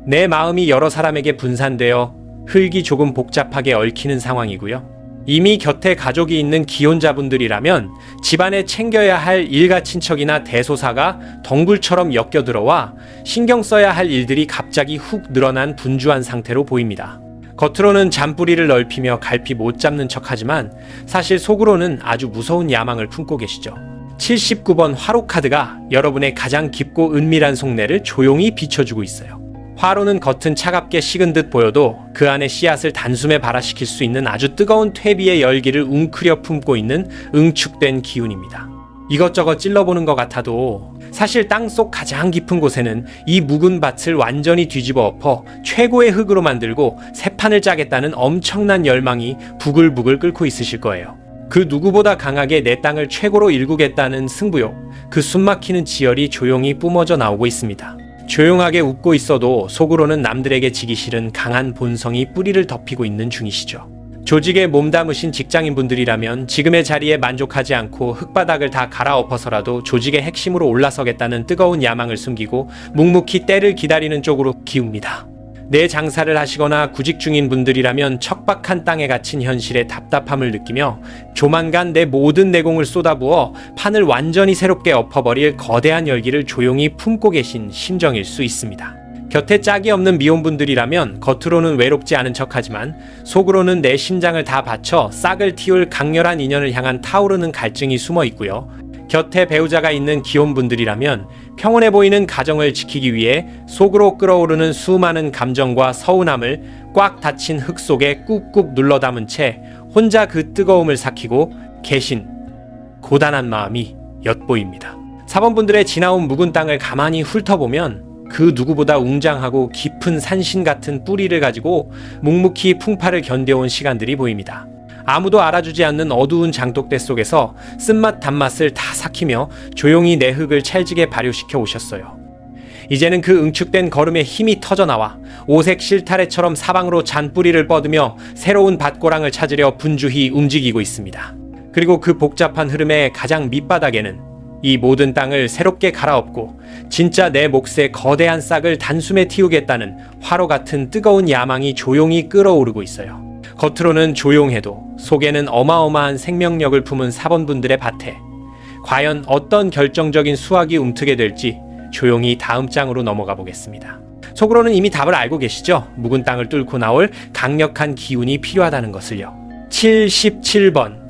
Speaker 1: 내 마음이 여러 사람에게 분산되어 흙이 조금 복잡하게 얽히는 상황이고요. 이미 곁에 가족이 있는 기혼자분들이라면 집안에 챙겨야 할 일가 친척이나 대소사가 덩굴처럼 엮여들어와 신경 써야 할 일들이 갑자기 훅 늘어난 분주한 상태로 보입니다. 겉으로는 잔뿌리를 넓히며 갈피 못 잡는 척하지만 사실 속으로는 아주 무서운 야망을 품고 계시죠. 79번 화로 카드가 여러분의 가장 깊고 은밀한 속내를 조용히 비춰주고 있어요. 화로는 겉은 차갑게 식은 듯 보여도 그 안에 씨앗을 단숨에 발화시킬 수 있는 아주 뜨거운 퇴비의 열기를 웅크려 품고 있는 응축된 기운입니다. 이것저것 찔러보는 것 같아도 사실 땅속 가장 깊은 곳에는 이 묵은 밭을 완전히 뒤집어 엎어 최고의 흙으로 만들고 새 판을 짜겠다는 엄청난 열망이 부글부글 끓고 있으실 거예요. 그 누구보다 강하게 내 땅을 최고로 일구겠다는 승부욕, 그 숨막히는 지열이 조용히 뿜어져 나오고 있습니다. 조용하게 웃고 있어도 속으로는 남들에게 지기 싫은 강한 본성이 뿌리를 덮이고 있는 중이시죠. 조직에 몸담으신 직장인분들이라면 지금의 자리에 만족하지 않고 흙바닥을 다 갈아엎어서라도 조직의 핵심으로 올라서겠다는 뜨거운 야망을 숨기고 묵묵히 때를 기다리는 쪽으로 기웁니다. 내 장사를 하시거나 구직 중인 분들이라면 척박한 땅에 갇힌 현실의 답답함을 느끼며 조만간 내 모든 내공을 쏟아부어 판을 완전히 새롭게 엎어버릴 거대한 열기를 조용히 품고 계신 심정일 수 있습니다. 곁에 짝이 없는 미혼분들이라면 겉으로는 외롭지 않은 척하지만 속으로는 내 심장을 다 바쳐 싹을 틔울 강렬한 인연을 향한 타오르는 갈증이 숨어 있고요. 곁에 배우자가 있는 기혼분들이라면 평온해 보이는 가정을 지키기 위해 속으로 끓어오르는 수많은 감정과 서운함을 꽉 닫힌 흙 속에 꾹꾹 눌러 담은 채 혼자 그 뜨거움을 삭히고 계신 고단한 마음이 엿보입니다. 사번분들의 지나온 묵은 땅을 가만히 훑어보면 그 누구보다 웅장하고 깊은 산신 같은 뿌리를 가지고 묵묵히 풍파를 견뎌온 시간들이 보입니다. 아무도 알아주지 않는 어두운 장독대 속에서 쓴맛 단맛을 다 삭히며 조용히 내 흙을 찰지게 발효시켜 오셨어요. 이제는 그 응축된 걸음에 힘이 터져나와 오색 실타래처럼 사방으로 잔뿌리를 뻗으며 새로운 밭고랑을 찾으려 분주히 움직이고 있습니다. 그리고 그 복잡한 흐름의 가장 밑바닥에는 이 모든 땅을 새롭게 갈아엎고 진짜 내 몫의 거대한 싹을 단숨에 틔우겠다는 화로 같은 뜨거운 야망이 조용히 끓어오르고 있어요. 겉으로는 조용해도 속에는 어마어마한 생명력을 품은 사번분들의 밭에 과연 어떤 결정적인 수확이 움트게 될지 조용히 다음 장으로 넘어가 보겠습니다. 속으로는 이미 답을 알고 계시죠? 묵은 땅을 뚫고 나올 강력한 기운이 필요하다는 것을요. 77번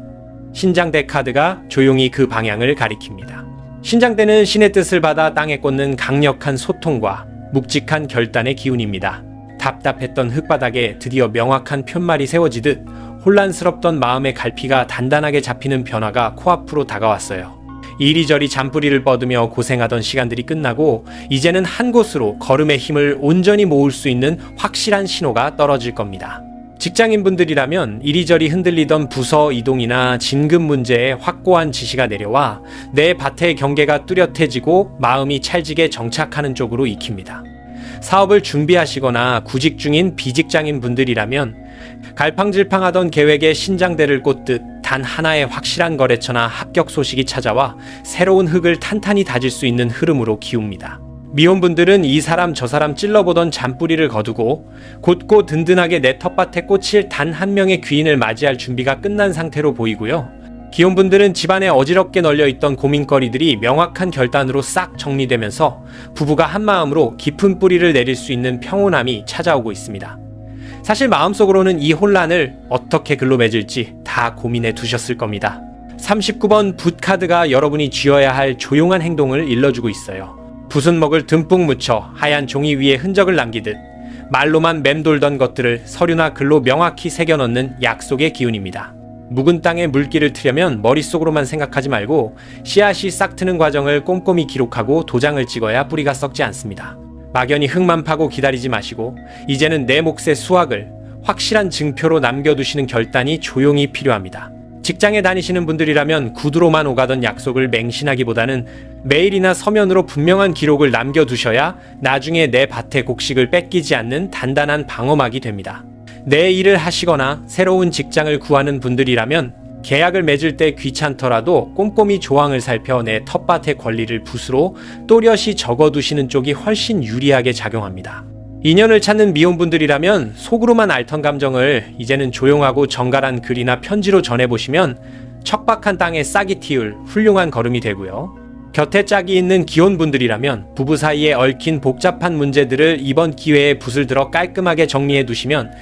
Speaker 1: 신장대 카드가 조용히 그 방향을 가리킵니다. 신장대는 신의 뜻을 받아 땅에 꽂는 강력한 소통과 묵직한 결단의 기운입니다. 답답했던 흙바닥에 드디어 명확한 편말이 세워지듯 혼란스럽던 마음의 갈피가 단단하게 잡히는 변화가 코앞으로 다가왔어요. 이리저리 잔뿌리를 뻗으며 고생하던 시간들이 끝나고 이제는 한 곳으로 걸음의 힘을 온전히 모을 수 있는 확실한 신호가 떨어질 겁니다. 직장인분들이라면 이리저리 흔들리던 부서 이동이나 진급 문제에 확고한 지시가 내려와 내 밭의 경계가 뚜렷해지고 마음이 찰지게 정착하는 쪽으로 익힙니다. 사업을 준비하시거나 구직 중인 비직장인 분들이라면 갈팡질팡하던 계획에 신장대를 꽂듯 단 하나의 확실한 거래처나 합격 소식이 찾아와 새로운 흙을 탄탄히 다질 수 있는 흐름으로 기웁니다. 미혼분들은 이 사람 저 사람 찔러보던 잔뿌리를 거두고 곧고 든든하게 내 텃밭에 꽂힐 단 한 명의 귀인을 맞이할 준비가 끝난 상태로 보이고요. 기혼분들은 집안에 어지럽게 널려있던 고민거리들이 명확한 결단으로 싹 정리되면서 부부가 한마음으로 깊은 뿌리를 내릴 수 있는 평온함이 찾아오고 있습니다. 사실 마음속으로는 이 혼란을 어떻게 글로 맺을지 다 고민해 두셨을 겁니다. 39번 붓 카드가 여러분이 쥐어야 할 조용한 행동을 일러주고 있어요. 붓은 먹을 듬뿍 묻혀 하얀 종이 위에 흔적을 남기듯 말로만 맴돌던 것들을 서류나 글로 명확히 새겨넣는 약속의 기운입니다. 묵은 땅에 물기를 트려면 머릿속으로만 생각하지 말고 씨앗이 싹 트는 과정을 꼼꼼히 기록하고 도장을 찍어야 뿌리가 썩지 않습니다. 막연히 흙만 파고 기다리지 마시고 이제는 내 몫의 수확을 확실한 증표로 남겨두시는 결단이 조용히 필요합니다. 직장에 다니시는 분들이라면 구두로만 오가던 약속을 맹신하기보다는 메일이나 서면으로 분명한 기록을 남겨두셔야 나중에 내 밭의 곡식을 뺏기지 않는 단단한 방어막이 됩니다. 내 일을 하시거나 새로운 직장을 구하는 분들이라면 계약을 맺을 때 귀찮더라도 꼼꼼히 조항을 살펴 내 텃밭의 권리를 붓으로 또렷이 적어두시는 쪽이 훨씬 유리하게 작용합니다. 인연을 찾는 미혼분들이라면 속으로만 앓던 감정을 이제는 조용하고 정갈한 글이나 편지로 전해보시면 척박한 땅에 싹이 틔울 훌륭한 걸음이 되고요. 곁에 짝이 있는 기혼분들이라면 부부 사이에 얽힌 복잡한 문제들을 이번 기회에 붓을 들어 깔끔하게 정리해 두시면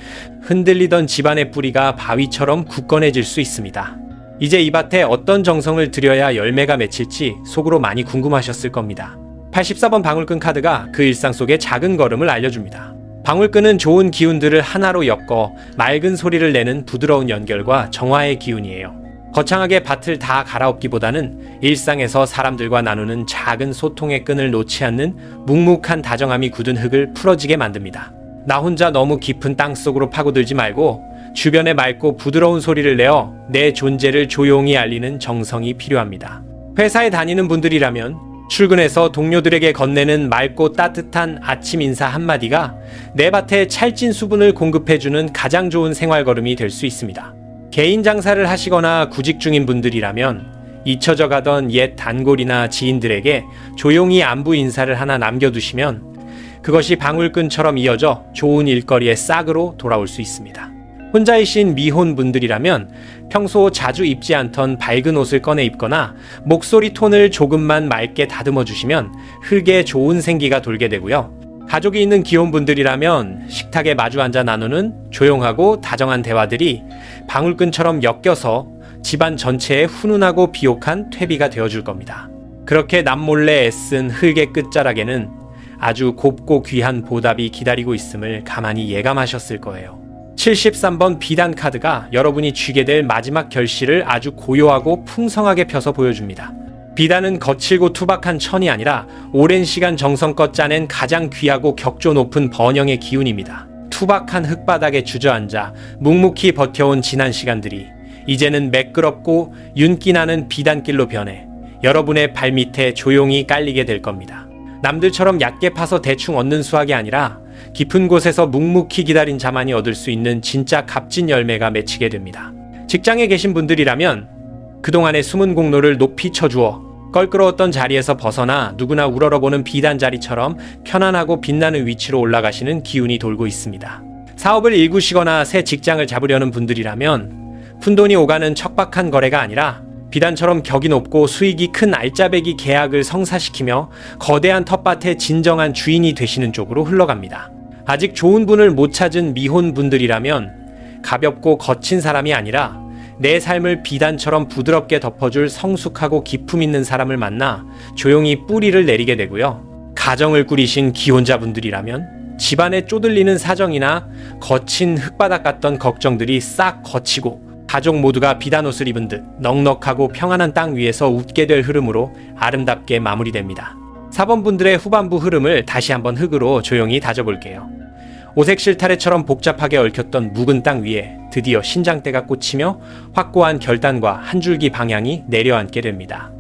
Speaker 1: 흔들리던 집안의 뿌리가 바위처럼 굳건해질 수 있습니다. 이제 이 밭에 어떤 정성을 들여야 열매가 맺힐지 속으로 많이 궁금하셨을 겁니다. 84번 방울끈 카드가 그 일상 속의 작은 걸음을 알려줍니다. 방울끈은 좋은 기운들을 하나로 엮어 맑은 소리를 내는 부드러운 연결과 정화의 기운이에요. 거창하게 밭을 다 갈아엎기보다는 일상에서 사람들과 나누는 작은 소통의 끈을 놓지 않는 묵묵한 다정함이 굳은 흙을 풀어지게 만듭니다. 나 혼자 너무 깊은 땅 속으로 파고들지 말고 주변에 맑고 부드러운 소리를 내어 내 존재를 조용히 알리는 정성이 필요합니다. 회사에 다니는 분들이라면 출근해서 동료들에게 건네는 맑고 따뜻한 아침 인사 한마디가 내 밭에 찰진 수분을 공급해주는 가장 좋은 생활 걸음이 될 수 있습니다. 개인 장사를 하시거나 구직 중인 분들이라면 잊혀져 가던 옛 단골이나 지인들에게 조용히 안부 인사를 하나 남겨두시면 그것이 방울끈처럼 이어져 좋은 일거리의 싹으로 돌아올 수 있습니다. 혼자이신 미혼분들이라면 평소 자주 입지 않던 밝은 옷을 꺼내 입거나 목소리 톤을 조금만 맑게 다듬어 주시면 흙에 좋은 생기가 돌게 되고요. 가족이 있는 기혼분들이라면 식탁에 마주 앉아 나누는 조용하고 다정한 대화들이 방울끈처럼 엮여서 집안 전체에 훈훈하고 비옥한 퇴비가 되어줄 겁니다. 그렇게 남몰래 애쓴 흙의 끝자락에는 아주 곱고 귀한 보답이 기다리고 있음을 가만히 예감하셨을 거예요. 73번 비단 카드가 여러분이 쥐게 될 마지막 결실을 아주 고요하고 풍성하게 펴서 보여줍니다. 비단은 거칠고 투박한 천이 아니라 오랜 시간 정성껏 짜낸 가장 귀하고 격조 높은 번영의 기운입니다. 투박한 흙바닥에 주저앉아 묵묵히 버텨온 지난 시간들이 이제는 매끄럽고 윤기 나는 비단길로 변해 여러분의 발밑에 조용히 깔리게 될 겁니다. 남들처럼 얕게 파서 대충 얻는 수확이 아니라 깊은 곳에서 묵묵히 기다린 자만이 얻을 수 있는 진짜 값진 열매가 맺히게 됩니다. 직장에 계신 분들이라면 그동안의 숨은 공로를 높이 쳐주어 껄끄러웠던 자리에서 벗어나 누구나 우러러보는 비단 자리처럼 편안하고 빛나는 위치로 올라가시는 기운이 돌고 있습니다. 사업을 일구시거나 새 직장을 잡으려는 분들이라면 푼돈이 오가는 척박한 거래가 아니라 비단처럼 격이 높고 수익이 큰 알짜배기 계약을 성사시키며 거대한 텃밭의 진정한 주인이 되시는 쪽으로 흘러갑니다. 아직 좋은 분을 못 찾은 미혼분들이라면 가볍고 거친 사람이 아니라 내 삶을 비단처럼 부드럽게 덮어줄 성숙하고 기품 있는 사람을 만나 조용히 뿌리를 내리게 되고요. 가정을 꾸리신 기혼자분들이라면 집안에 쪼들리는 사정이나 거친 흙바닥 같던 걱정들이 싹 거치고 가족 모두가 비단옷을 입은 듯 넉넉하고 평안한 땅 위에서 웃게 될 흐름으로 아름답게 마무리됩니다. 4번 분들의 후반부 흐름을 다시 한번 흙으로 조용히 다져볼게요. 오색 실타래처럼 복잡하게 얽혔던 묵은 땅 위에 드디어 신장대가 꽂히며 확고한 결단과 한 줄기 방향이 내려앉게 됩니다.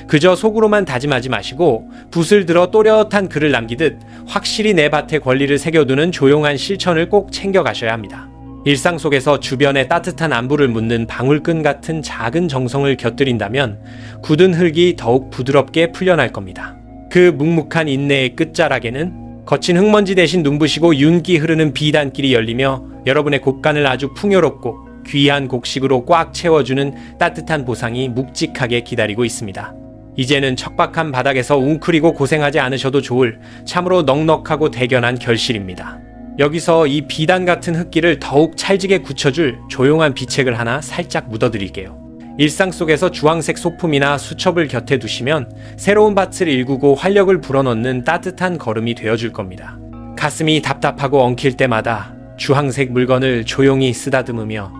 Speaker 1: 그저 속으로만 다짐하지 마시고 붓을 들어 또렷한 글을 남기듯 확실히 내 밭에 권리를 새겨두는 조용한 실천을 꼭 챙겨가셔야 합니다. 일상 속에서 주변에 따뜻한 안부를 묻는 방울끈 같은 작은 정성을 곁들인다면 굳은 흙이 더욱 부드럽게 풀려날 겁니다. 그 묵묵한 인내의 끝자락에는 거친 흙먼지 대신 눈부시고 윤기 흐르는 비단길이 열리며 여러분의 곳간을 아주 풍요롭고 귀한 곡식으로 꽉 채워주는 따뜻한 보상이 묵직하게 기다리고 있습니다. 이제는 척박한 바닥에서 웅크리고 고생하지 않으셔도 좋을 참으로 넉넉하고 대견한 결실입니다. 여기서 이 비단 같은 흙길을 더욱 찰지게 굳혀줄 조용한 비책을 하나 살짝 묻어드릴게요. 일상 속에서 주황색 소품이나 수첩을 곁에 두시면 새로운 밭을 일구고 활력을 불어넣는 따뜻한 걸음이 되어줄 겁니다. 가슴이 답답하고 엉킬 때마다 주황색 물건을 조용히 쓰다듬으며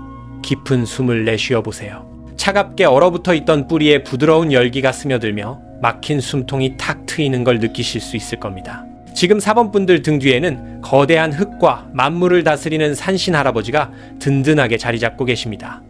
Speaker 1: 깊은 숨을 내쉬어보세요. 차갑게 얼어붙어 있던 뿌리에 부드러운 열기가 스며들며 막힌 숨통이 탁 트이는 걸 느끼실 수 있을 겁니다. 지금 4번 분들 등 뒤에는 거대한 흙과 만물을 다스리는 산신 할아버지가 든든하게 자리 잡고 계십니다.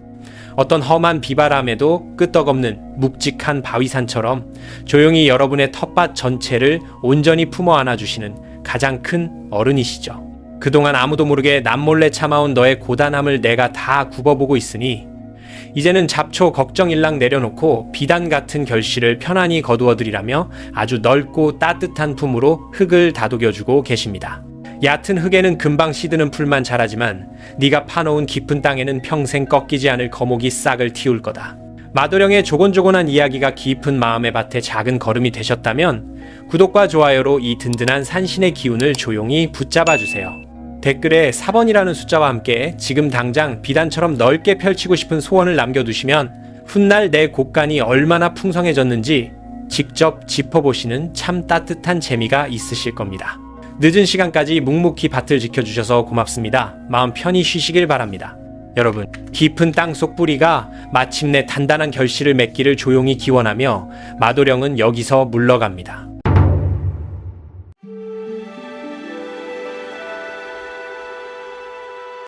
Speaker 1: 어떤 험한 비바람에도 끄떡없는 묵직한 바위산처럼 조용히 여러분의 텃밭 전체를 온전히 품어 안아주시는 가장 큰 어른이시죠. 그동안 아무도 모르게 남몰래 참아온 너의 고단함을 내가 다 굽어보고 있으니 이제는 잡초 걱정 일랑 내려놓고 비단 같은 결실을 편안히 거두어드리라며 아주 넓고 따뜻한 품으로 흙을 다독여주고 계십니다. 얕은 흙에는 금방 시드는 풀만 자라지만 네가 파놓은 깊은 땅에는 평생 꺾이지 않을 거목이 싹을 틔울 거다. 마도령의 조곤조곤한 이야기가 깊은 마음의 밭에 작은 걸음이 되셨다면 구독과 좋아요로 이 든든한 산신의 기운을 조용히 붙잡아 주세요. 댓글에 4번이라는 숫자와 함께 지금 당장 비단처럼 넓게 펼치고 싶은 소원을 남겨두시면 훗날 내 곳간이 얼마나 풍성해졌는지 직접 짚어보시는 참 따뜻한 재미가 있으실 겁니다. 늦은 시간까지 묵묵히 밭을 지켜주셔서 고맙습니다. 마음 편히 쉬시길 바랍니다. 여러분, 깊은 땅속 뿌리가 마침내 단단한 결실을 맺기를 조용히 기원하며 마도령은 여기서 물러갑니다.